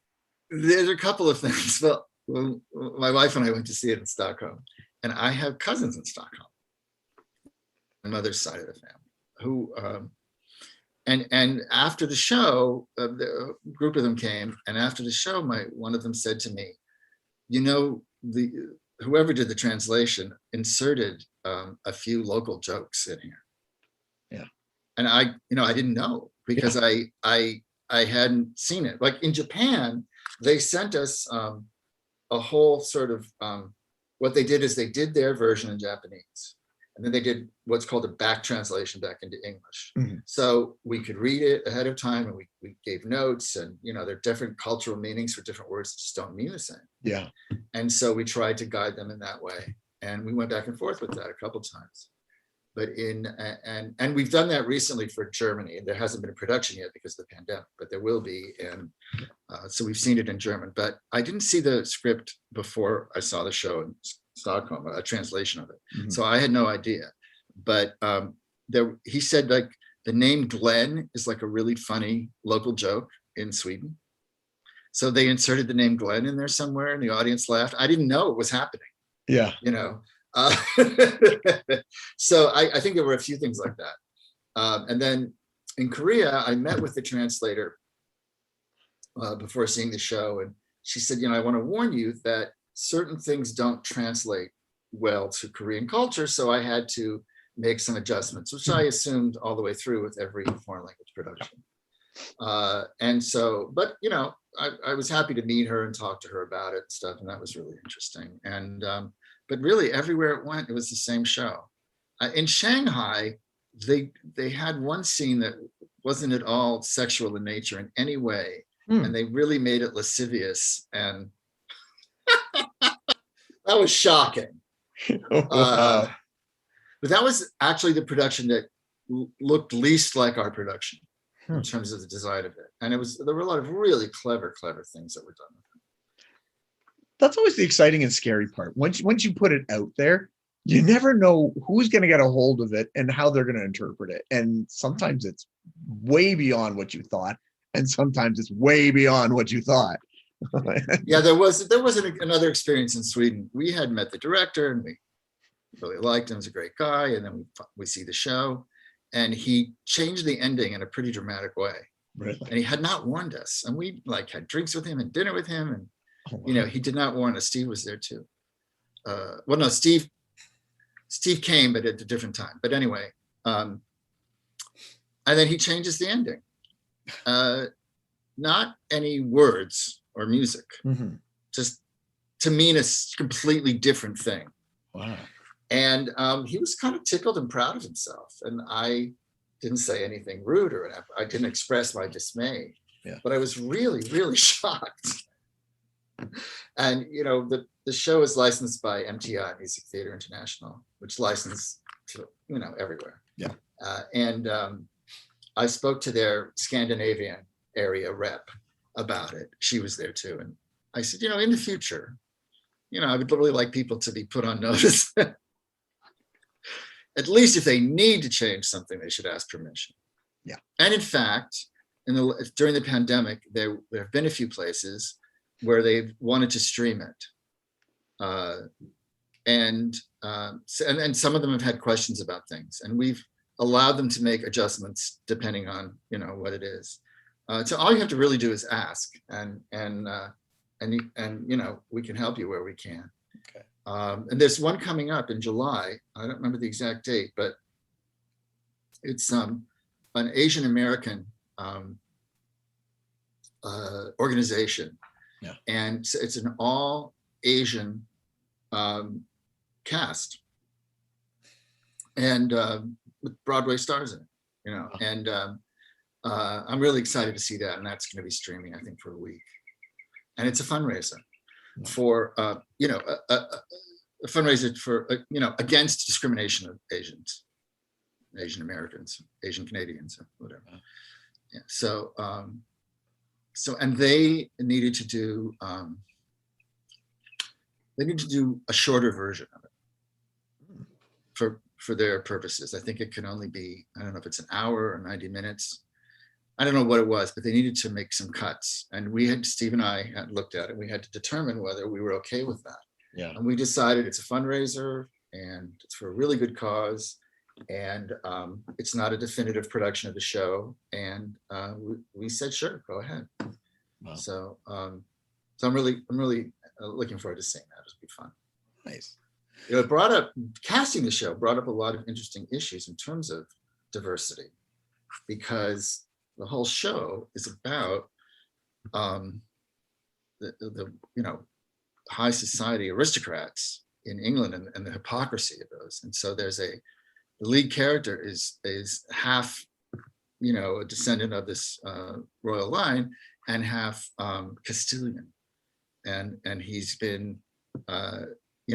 there's a couple of things. Well, my wife and I went to see it in Stockholm, and I have cousins in Stockholm, my mother's side of the family, who and after the show, a group of them came, and after the show, one of them said to me, whoever did the translation inserted a few local jokes in here. Yeah. And I didn't know, because I hadn't seen it. Like in Japan, they sent us a whole sort of, what they did is they did their version in Japanese, and then they did what's called a back translation back into English. Mm-hmm. So we could read it ahead of time, and we gave notes, and there are different cultural meanings for different words that just don't mean the same. Yeah. And so we tried to guide them in that way. And we went back and forth with that a couple times. But and we've done that recently for Germany. There hasn't been a production yet because of the pandemic, but there will be. And so we've seen it in German. But I didn't see the script before I saw the show in Stockholm, a translation of it. Mhm. So I had no idea. But he said like the name Glenn is like a really funny local joke in Sweden. So they inserted the name Glenn in there somewhere and the audience laughed. I didn't know it was happening. Yeah. You know, so I think there were a few things like that. And then in Korea, I met with the translator before seeing the show. And she said, you know, I want to warn you that certain things don't translate well to Korean culture. So I had to make some adjustments, which I assumed all the way through with every foreign language production. And so, but, you know, I was happy to meet her and talk to her about it and stuff. And that was really interesting. And, but really everywhere it went, it was the same show. In Shanghai, they had one scene that wasn't at all sexual in nature in any way. And they really made it lascivious. And that was shocking. Wow. But that was actually the production that looked least like our production in terms of the design of it. And there were a lot of really clever things that were done with it. That's always the exciting and scary part. Once you put it out there, you never know who's going to get a hold of it and how they're going to interpret it. And sometimes it's way beyond what you thought, and sometimes it's way beyond what you thought. Yeah, there was another experience in Sweden. We had met the director and we really liked him. He was a great guy. And then we see the show, and he changed the ending in a pretty dramatic way. Really? And he had not warned us. And we like had drinks with him and dinner with him. And you know, he did not warn us. Steve was there too. Well, no, Steve came, but at a different time. But anyway, and then he changes the ending. Not any words or music, just to mean a completely different thing. Wow. And he was kind of tickled and proud of himself. And I didn't say anything rude or whatever. I didn't express my dismay. Yeah. But I was really, really shocked. And you know, the show is licensed by MTI, Music Theater International, which licensed to, you know, everywhere. Yeah. And I spoke to their Scandinavian area rep about it. She was there too. And I said, you know, in the future, you know, I would really like people to be put on notice. At least if they need to change something, they should ask permission. Yeah. And in fact, during the pandemic, there have been a few places where they've wanted to stream it. And some of them have had questions about things, and we've allowed them to make adjustments depending on, you know, what it is. So all you have to really do is ask, and you know, we can help you where we can. Okay. And there's one coming up in July. I don't remember the exact date, but it's an Asian American organization. Yeah. And it's an all Asian cast, and with Broadway stars in it, you know. And I'm really excited to see that, and that's going to be streaming, I think, for a week. And it's a fundraiser for you know, a fundraiser for you know, against discrimination of Asians, Asian Americans, Asian Canadians, or whatever. Yeah. So and they needed to do a shorter version of it for their purposes. I think it can only be, I don't know if it's an hour or 90 minutes. I don't know what it was, but they needed to make some cuts. And Steve and I had looked at it. We had to determine whether we were okay with that. Yeah. And we decided it's a fundraiser and it's for a really good cause. And it's not a definitive production of the show. And we said, sure, go ahead. Wow. So I'm really looking forward to seeing that. It'll be fun. Nice. You know, casting the show brought up a lot of interesting issues in terms of diversity, because the whole show is about the you know, high society aristocrats in England and the hypocrisy of those. And so the lead character is half, you know, a descendant of this royal line and half Castilian, and he's been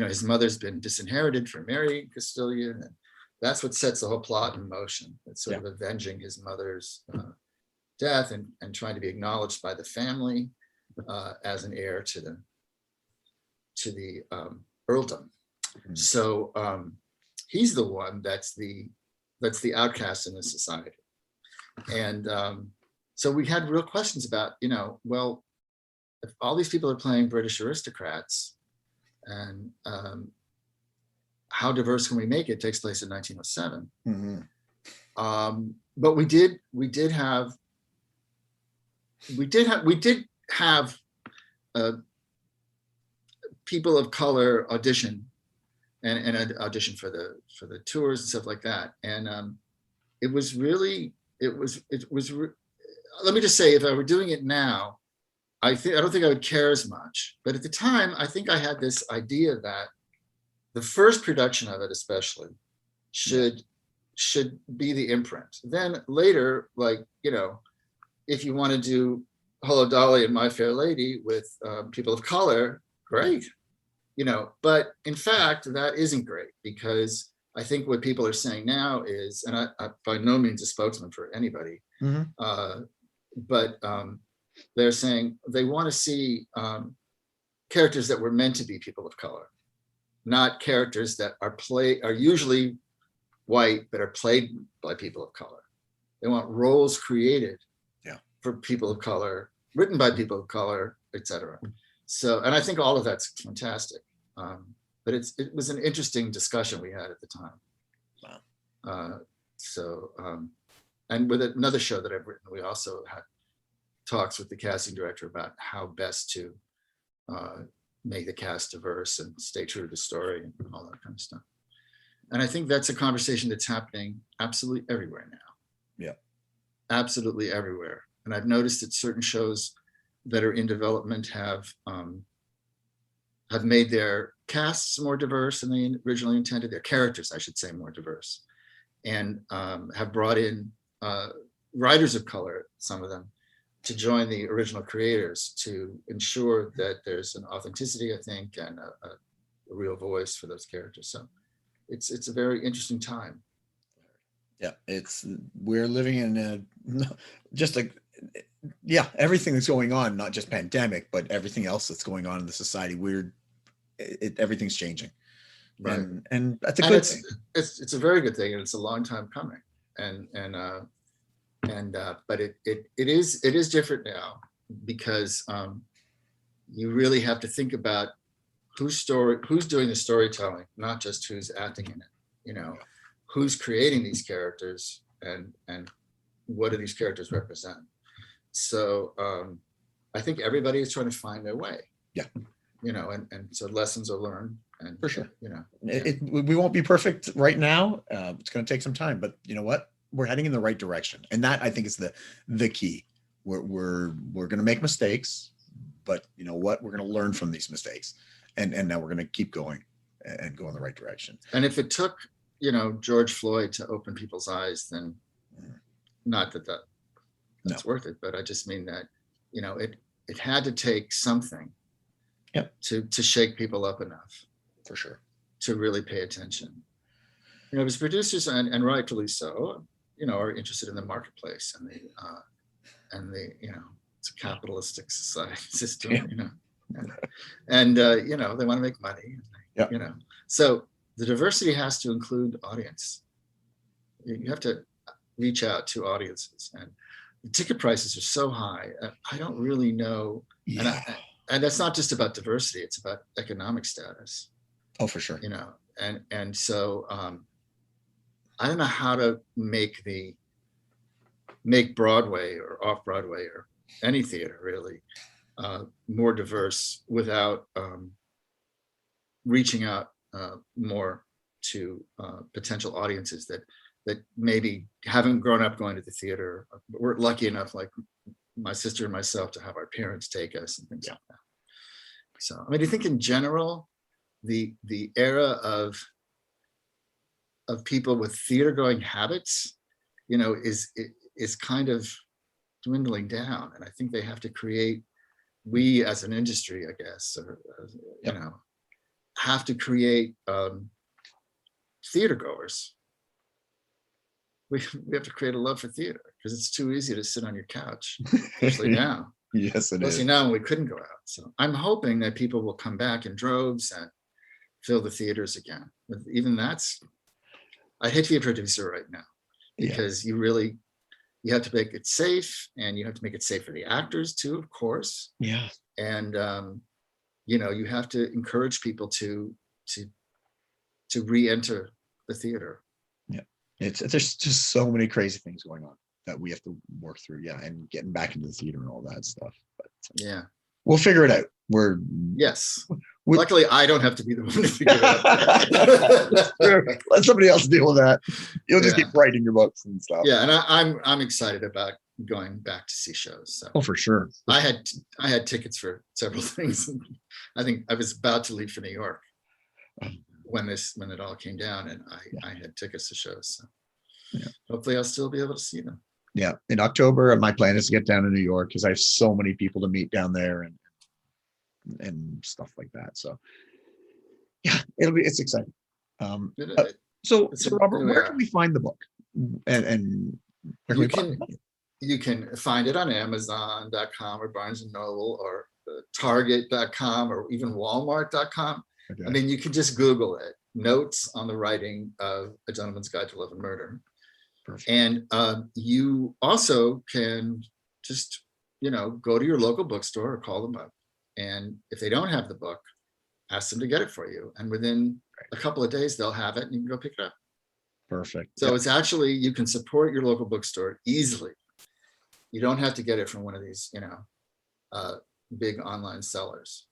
his mother's been disinherited for Mary Castilian, and that's what sets the whole plot in motion. It's sort of avenging his mother's death and trying to be acknowledged by the family as an heir to the earldom. Mm-hmm. So he's the one that's the outcast in the society. And so we had real questions about, well, if all these people are playing British aristocrats, and how diverse can we make it? It takes place in 1907. Mm-hmm. But we did have people of color audition and audition for the tours and stuff like that. And it was let me just say, if I were doing it now, I don't think I would care as much. But at the time, I think I had this idea that the first production of it, especially, should be the imprint. Then later, like, if you want to do Hello Dolly and My Fair Lady with people of color, great. But in fact, that isn't great, because I think what people are saying now is, and I by no means a spokesman for anybody, mm-hmm. But they're saying they want to see characters that were meant to be people of color, not characters that are usually white but are played by people of color. They want roles created for people of color, written by people of color, etc. So, and I think all of that's fantastic. But it was an interesting discussion we had at the time. Wow. And with another show that I've written, we also had talks with the casting director about how best to make the cast diverse and stay true to the story and all that kind of stuff. And I think that's a conversation that's happening absolutely everywhere now. Yeah. Absolutely everywhere. And I've noticed that certain shows that are in development have made their casts more diverse than they originally intended, their characters, I should say, more diverse, and have brought in writers of color, some of them, to join the original creators to ensure that there's an authenticity, I think, and a real voice for those characters. So it's a very interesting time. Yeah, we're living in everything that's going on, not just pandemic, but everything else that's going on in the society. Everything's changing, right? And that's a good thing. It's a very good thing, and it's a long time coming. But it is different now, because you really have to think about who's doing the storytelling, not just who's acting in it. Who's creating these characters, and what do these characters represent? So I think everybody is trying to find their way. Yeah. And so lessons are learned, and for sure. We won't be perfect right now. It's going to take some time, but you know what? We're heading in the right direction, and that, I think, is the key. We're going to make mistakes, but you know what? We're going to learn from these mistakes, and now we're going to keep going and go in the right direction. And if it took George Floyd to open people's eyes, then not that's worth it, but I just mean that it had to take something to shake people up enough, for sure, to really pay attention. Because producers, and rightfully so, are interested in the marketplace and the it's a capitalistic society system, and they want to make money, so the diversity has to include audience. You have to reach out to audiences, and the ticket prices are so high. I don't really know, and that's not just about diversity; it's about economic status. Oh, for sure. And so I don't know how to make Broadway or off Broadway or any theater really more diverse without reaching out more to potential audiences that maybe haven't grown up going to the theater. We're lucky enough, like my sister and myself, to have our parents take us and things like that. So, I mean, I think in general, the era of people with theater going habits, is kind of dwindling down. And I think they have to create, we as an industry, I guess, or have to create theater goers. We have to create a love for theater, because it's too easy to sit on your couch, especially now. Yes, it Especially is. now when we couldn't go out. So I'm hoping that people will come back in droves and fill the theaters again. But even that's, I hate to be a producer right now, because you have to make it safe, and you have to make it safe for the actors too, of course. Yeah. And you have to encourage people to re-enter the theater. Yeah. There's just so many crazy things going on that we have to work through. Yeah. And getting back into the theater and all that stuff. But Yeah. we'll figure it out. Yes. Luckily, I don't have to be the one to figure it out. Let somebody else deal with that. You'll just keep writing your books and stuff. Yeah, and I'm excited about going back to see shows. So. Oh, for sure. I had tickets for several things. I think I was about to leave for New York when it all came down, and I had tickets to shows. So hopefully I'll still be able to see them. Yeah, in October, my plan is to get down to New York, because I have so many people to meet down there and stuff like that. So yeah, it's exciting. So Robert, where can we find the book? And you can find it on Amazon.com or Barnes and Noble or Target.com or even Walmart.com. Okay. I mean, you can just Google it. Notes on the writing of A Gentleman's Guide to Love and Murder. Perfect. And you also can just, go to your local bookstore or call them up. And if they don't have the book, ask them to get it for you. And within a couple of days, they'll have it and you can go pick it up. Perfect. So it's actually, you can support your local bookstore easily. You don't have to get it from one of these, big online sellers.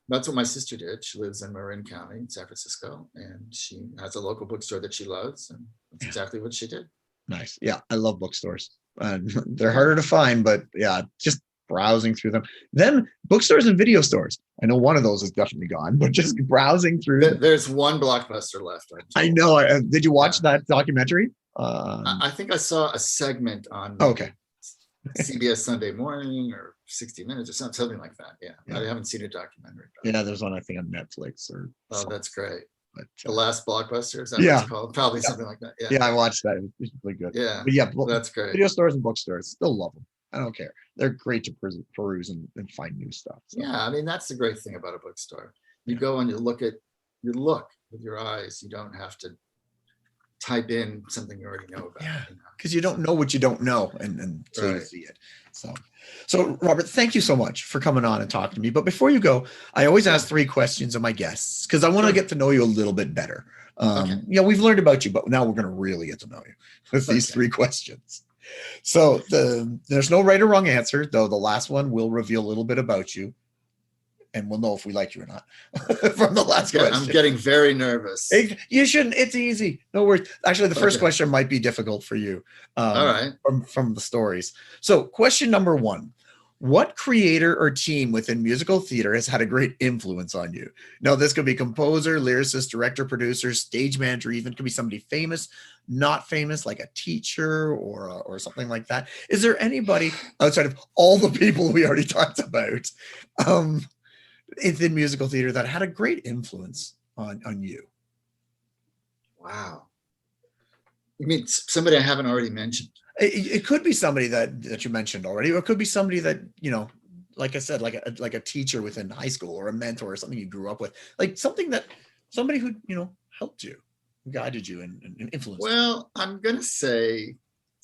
That's what my sister did. She lives in Marin County in San Francisco, and she has a local bookstore that she loves, and that's exactly what she did. Nice. Yeah, I love bookstores. They're harder to find, but yeah, just browsing through them. Then bookstores and video stores. I know one of those is definitely gone, but just browsing through. There's one Blockbuster left. I know. Did you watch that documentary? I think I saw a segment on CBS Sunday Morning or 60 Minutes or something like that. Yeah. I haven't seen a documentary. Yeah, there's one I think on Netflix or. Oh, that's great. But, The Last Blockbuster, is that what it's called? Probably something like that. Yeah, I watched that. It was really good. Yeah, but yeah, that's great. Video stores and bookstores, still love them. I don't care. They're great to peruse and find new stuff. So. Yeah, I mean, that's the great thing about a bookstore. You go and you look with your eyes. You don't have to type in something you already know about. Yeah, because you don't know what you don't know, and so you see it. So Robert, thank you so much for coming on and talking to me. But before you go, I always ask 3 questions of my guests, because I want to get to know you a little bit better. We've learned about you, but now we're going to really get to know you with these 3 questions. So there's no right or wrong answer, though the last one will reveal a little bit about you, and we'll know if we like you or not from the last question. I'm getting very nervous. You shouldn't. It's easy. No worries. Actually, the first question might be difficult for you. All right. From the stories. So question number 1. What creator or team within musical theater has had a great influence on you? Now, this could be composer, lyricist, director, producer, stage manager, even could be somebody famous, not famous, like a teacher or something like that. Is there anybody outside of all the people we already talked about in musical theater that had a great influence on you? Wow. You mean somebody I haven't already mentioned? It could be somebody that you mentioned already, or it could be somebody that, like I said, like a teacher within high school, or a mentor, or something you grew up with, like somebody who, helped you, guided you and influenced you. Well, I'm going to say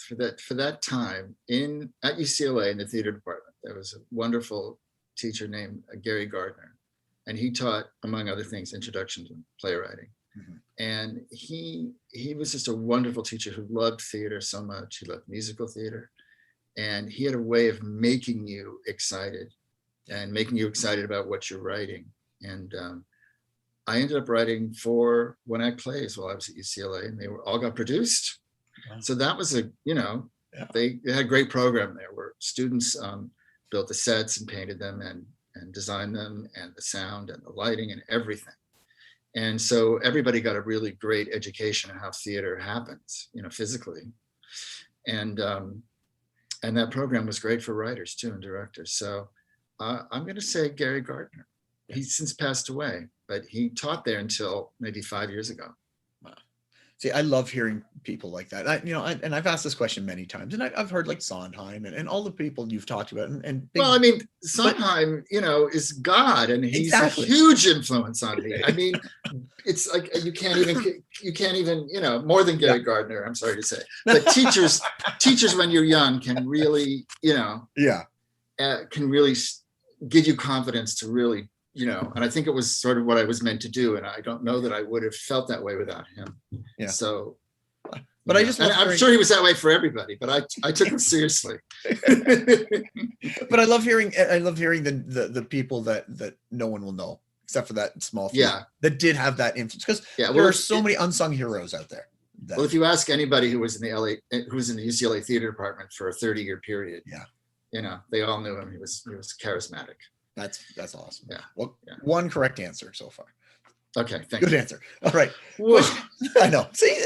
for that time at UCLA in the theater department, there was a wonderful teacher named Gary Gardner, and he taught, among other things, introduction to playwriting. Mm-hmm. And he was just a wonderful teacher who loved theater so much. He loved musical theater, and he had a way of making you excited and making you excited about what you're writing. And I ended up writing 4 one-act plays while I was at UCLA, and they all got produced. Wow. So that was they had a great program there where students built the sets and painted them and designed them, and the sound and the lighting and everything. And so everybody got a really great education on how theater happens, physically. And that program was great for writers too and directors. So I'm going to say Gary Gardner. He's since passed away, but he taught there until maybe 5 years ago. Wow. See, I love hearing people like that. And I've asked this question many times, and I've heard like Sondheim and all the people you've talked about. Well, I mean, Sondheim, is God, and he's exactly. a huge influence on me. I mean, it's like you can't even, more than Gary Gardner, I'm sorry to say. But teachers when you're young can really, can really give you confidence to really, and I think it was sort of what I was meant to do. And I don't know that I would have felt that way without him. Yeah. So, but I'm sure he was that way for everybody, but I took him seriously. But I love hearing the people that no one will know except for that small few that did have that influence, because there are so many unsung heroes out there. Well, if you ask anybody who was in the UCLA theater department for a 30-year period, they all knew him. He was charismatic. That's awesome. Yeah. Well, one correct answer so far. Okay, thank you. Good answer. All right. I know. See,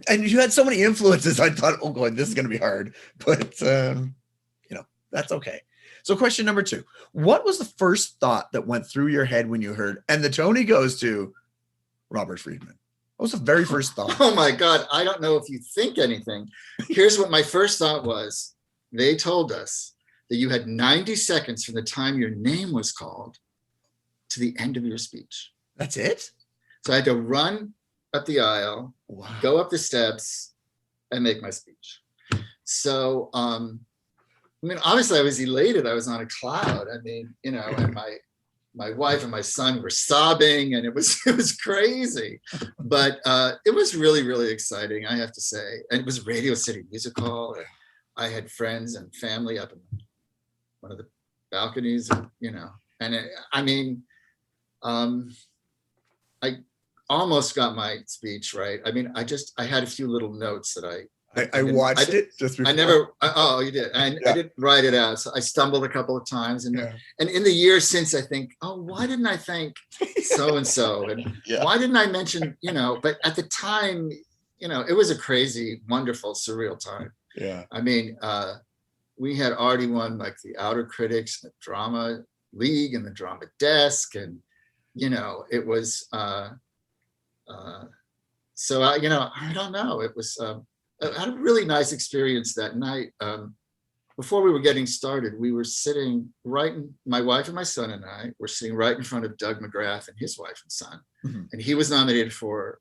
and you had so many influences. I thought, oh, God, this is going to be hard, but that's okay. So, question number 2: what was the first thought that went through your head when you heard "and the Tony goes to Robert Freedman"? What was the very first thought? Oh my God, I don't know if you think anything. Here's what my first thought was: they told us that you had 90 seconds from the time your name was called to the end of your speech. That's it? So I had to run up the aisle, go up the steps, and make my speech. So, obviously I was elated. I was on a cloud. And my wife and my son were sobbing, and it was crazy. But it was really, really exciting, I have to say. And it was Radio City Music Hall. And I had friends and family up in one of the balconies, I almost got my speech right. I had a few little notes that I watched it just before. Oh, you did. I didn't write it out. So I stumbled a couple of times. And in the years since, I think, oh, why didn't I thank so-and-so? And why didn't I mention, but at the time, it was a crazy, wonderful, surreal time. Yeah. We had already won like the Outer Critics, the Drama League, and the Drama Desk, and it was. So I don't know. It was. I had a really nice experience that night. Before we were getting started, we were sitting my wife and my son and I were sitting right in front of Doug McGrath and his wife and son, and he was nominated for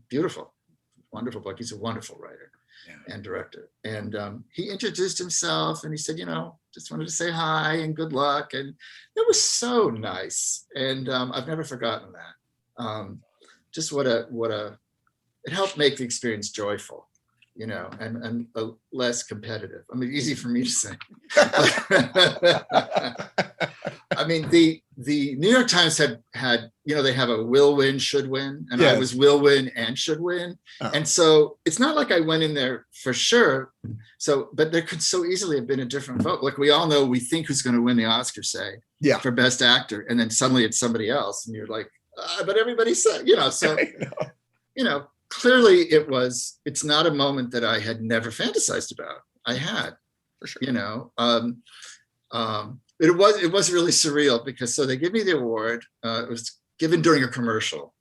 Beautiful, wonderful book. He's a wonderful writer and director. And he introduced himself and he said, just wanted to say hi and good luck. And it was so nice. And I've never forgotten that. Just it helped make the experience joyful, and less competitive. Easy for me to say. The New York Times had they have a will win, should win, and I was will win and should win. Oh. And so it's not like I went in there for sure. So, but there could so easily have been a different vote. Like we all know, we think who's going to win the Oscar, say, for Best Actor, and then suddenly it's somebody else, and you're like, but everybody said, so, clearly it's not a moment that I had never fantasized about. I had, for sure. It was really surreal because so they give me the award. It was given during a commercial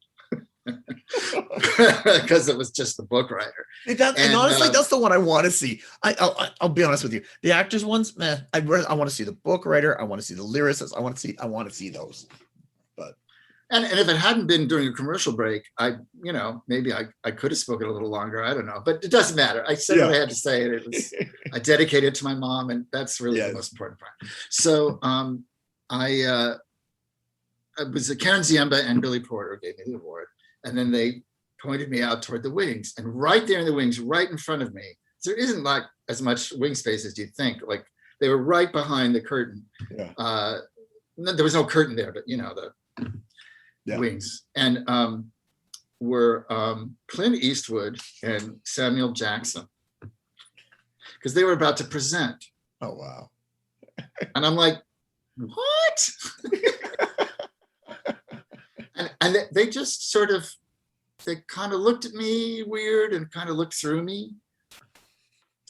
because it was just the book writer. And honestly, that's the one I want to see. I'll be honest with you. The actors ones, man, I want to see the book writer. I want to see the lyricist. I want to see those. But and if it hadn't been during a commercial break, maybe I could have spoken a little longer. I don't know, but it doesn't matter. I said what I had to say, and it was I dedicated it to my mom, and that's really the most important part. So I was Karen Ziemba and Billy Porter gave me the award, and then they pointed me out toward the wings, and right there in the wings, right in front of me, there isn't like as much wing space as you'd think. Like they were right behind the curtain. Yeah. There was no curtain there, but the wings, and were Clint Eastwood and Samuel Jackson, because they were about to present. Oh wow! And I'm like, what? and they just sort of, they kind of looked at me weird and kind of looked through me,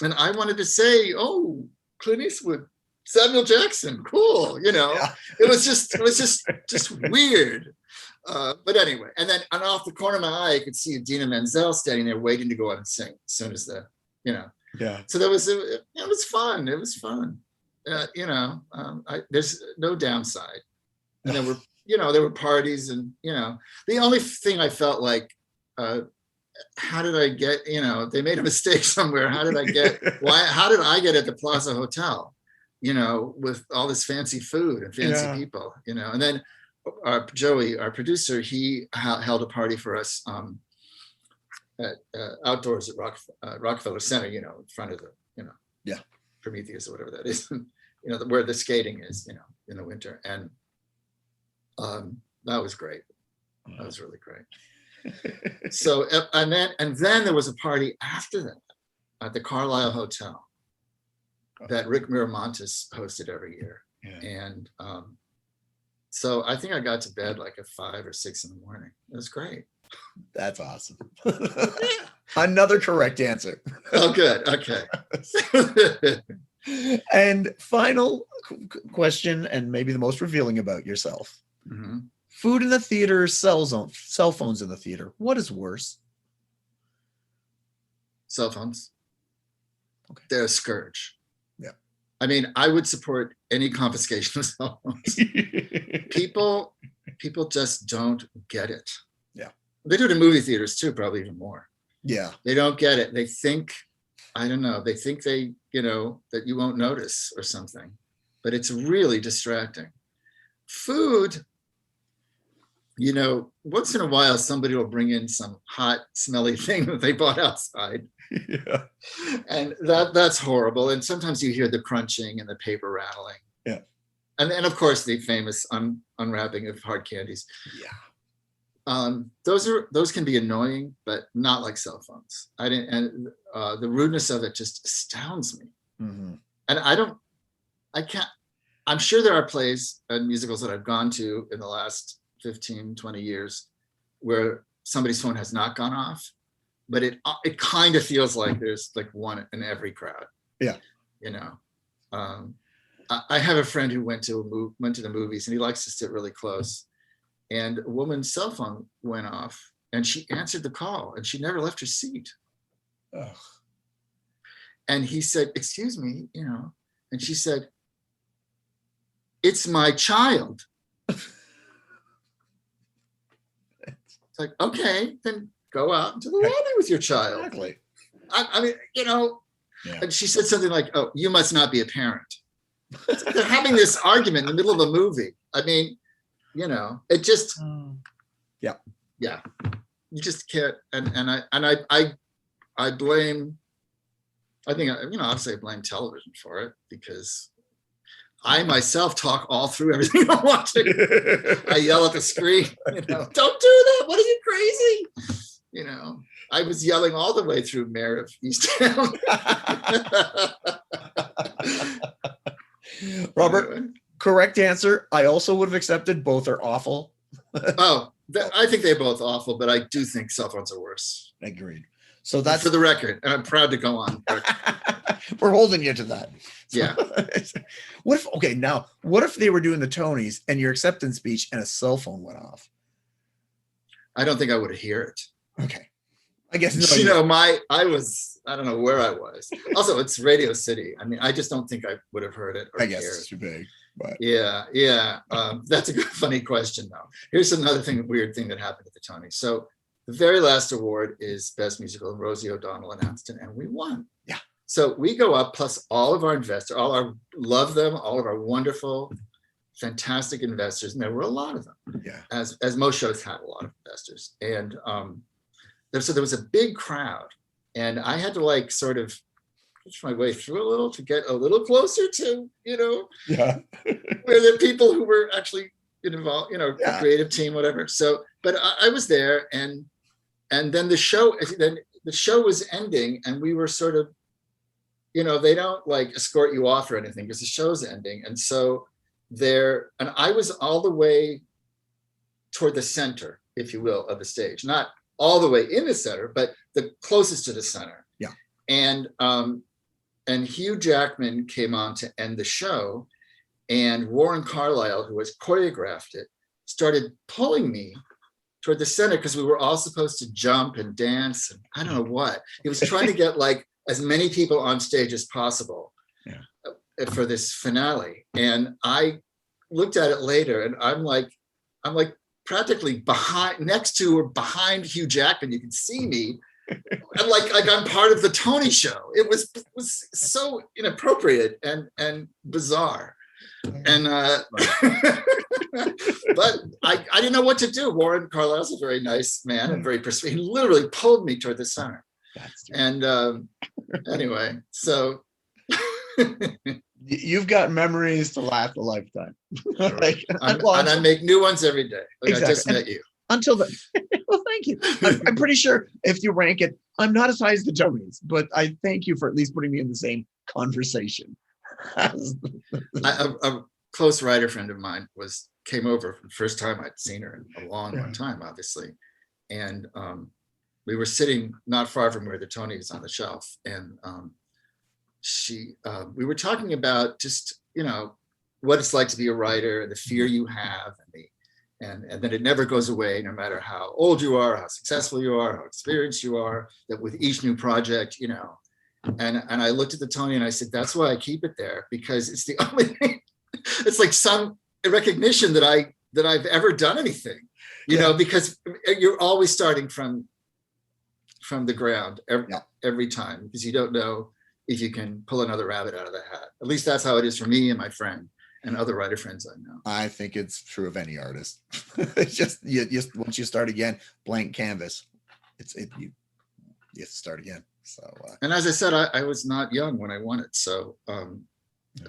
and I wanted to say, oh, Clint Eastwood, Samuel Jackson, cool. Yeah. It was just weird. But anyway, and off the corner of my eye, I could see Idina Menzel standing there waiting to go out and sing as soon as Yeah. So it was fun. It was fun. There's no downside. And there were parties, and the only thing I felt like, how did I get, they made a mistake somewhere. How did I get at the Plaza Hotel, with all this fancy food and fancy people, and then Joey, our producer, he held a party for us at outdoors at Rockefeller Center, in front of the, Prometheus or whatever that is, where the skating is, in the winter. And that was great. That was really great. So, and then there was a party after that at the Carlisle Hotel that Rick Miramontes hosted every year. Yeah. And so I think I got to bed like at 5 or 6 in the morning. It was great. That's awesome. Another correct answer. Oh, good. Okay. And final question, and maybe the most revealing about yourself. Mm-hmm. Food in the theater, cell phones in the theater. What is worse? Cell phones. Okay. They're a scourge. Yeah. I mean, I would support any confiscation of cell phones. People just don't get it. Yeah. They do it in movie theaters too, probably even more. Yeah. They don't get it. They think, I don't know, they think that you won't notice or something, but it's really distracting. Food, once in a while, somebody will bring in some hot, smelly thing that they bought outside. Yeah. And that's horrible. And sometimes you hear the crunching and the paper rattling. Yeah. And then, of course, the famous unwrapping of hard candies. Yeah. Those can be annoying, but not like cell phones. The rudeness of it just astounds me. Mm-hmm. And I'm sure there are plays and musicals that I've gone to in the last 15, 20 years where somebody's phone has not gone off, but it kind of feels like there's like one in every crowd. Yeah. I have a friend who went to the movies, and he likes to sit really close, and a woman's cell phone went off and she answered the call and she never left her seat. Ugh. And he said, "Excuse me," and she said, "It's my child." It's like, okay, then go out into the lobby with your child. Exactly. I mean, yeah. And she said something like, "Oh, you must not be a parent." They're having this argument in the middle of a movie. I mean, it just, yeah. You just can't. And I blame. I think obviously I blame television for it, because I myself talk all through everything I'm watching. I yell at the screen, don't do that. What are you, crazy? I was yelling all the way through Mayor of Easttown. Robert, correct answer. I also would have accepted. Both are awful. I think they're both awful, but I do think cell phones are worse. Agreed. So that's for the record, and I'm proud to go on. We're holding you to that. Yeah. What if they were doing the Tonys and your acceptance speech and a cell phone went off? I don't think I would hear it. Okay. I guess I don't know where I was. Also, it's Radio City. I mean, I just don't think I would have heard it. I guess it's too big. But yeah. That's a good, funny question, though. Here's another weird thing that happened at the Tonys. So the very last award is Best Musical, and Rosie O'Donnell announced it, and we won. Yeah. So we go up, plus all of our investors, all of our wonderful, fantastic investors, and there were a lot of them. Yeah. As most shows have a lot of investors, and so there was a big crowd, and I had to sort of push my way through a little to get a little closer to, yeah, where the people who were actually involved, the creative team, whatever. So, but I was there, and then the show was ending, and we were sort of, they don't escort you off or anything because the show's ending, and so and I was all the way toward the center, if you will, of the stage, not all the way in the center, but the closest to the center. Yeah. And and Hugh Jackman came on to end the show, and Warren Carlyle, who has choreographed it, started pulling me toward the center because we were all supposed to jump and dance and I don't know what. He was trying to get like as many people on stage as possible for this finale. And I looked at it later, and I'm like practically next to or behind Hugh Jackman. You can see me. And like I'm part of the Tony show. It was so inappropriate and bizarre. And but I didn't know what to do. Warren Carlisle's a very nice man and very persuasive. He literally pulled me toward the center. And anyway, so you've got memories to last a lifetime. Like, and I make new ones every day. Like exactly. I just met you. Until then, well, thank you. I'm pretty sure if you rank it, I'm not as high as the Tonys, but I thank you for at least putting me in the same conversation. A close writer friend of mine came over for the first time I'd seen her in a long time, obviously. And we were sitting not far from where the Tony is on the shelf. And we were talking about just, what it's like to be a writer and the fear you have and that it never goes away, no matter how old you are, how successful you are, how experienced you are, that with each new project, and I looked at the Tony and I said, that's why I keep it there, because it's the only thing, it's like some recognition that I've ever done anything, because you're always starting from the ground every time, because you don't know if you can pull another rabbit out of the hat. At least that's how it is for me and my friend and other writer friends I know. I think it's true of any artist. It's just once you start again, blank canvas. You have to start again. So and as I said, I was not young when I won it, so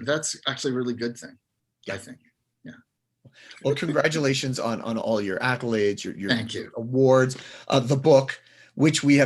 that's actually a really good thing. I think. Yeah. Well, congratulations on all your accolades, your Thank you. Awards, the book, which we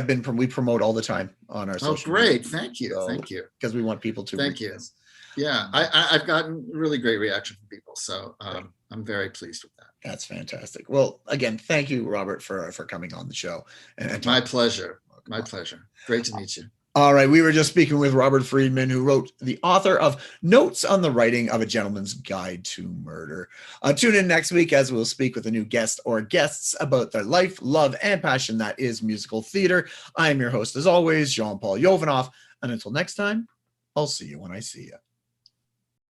promote all the time on our social media. Great. Thank you. So, thank you. Because we want people to thank you. This. Yeah, I've gotten really great reaction from people, so I'm very pleased with that. That's fantastic. Well, again, thank you, Robert, for coming on the show. And my pleasure. My pleasure. Great to meet you. All right. We were just speaking with Robert Freedman, who wrote the author of Notes on the Writing of a Gentleman's Guide to Murder. Tune in next week as we'll speak with a new guest or guests about their life, love, and passion that is musical theater. I am your host, as always, Jean-Paul Jovanoff. And until next time, I'll see you when I see you.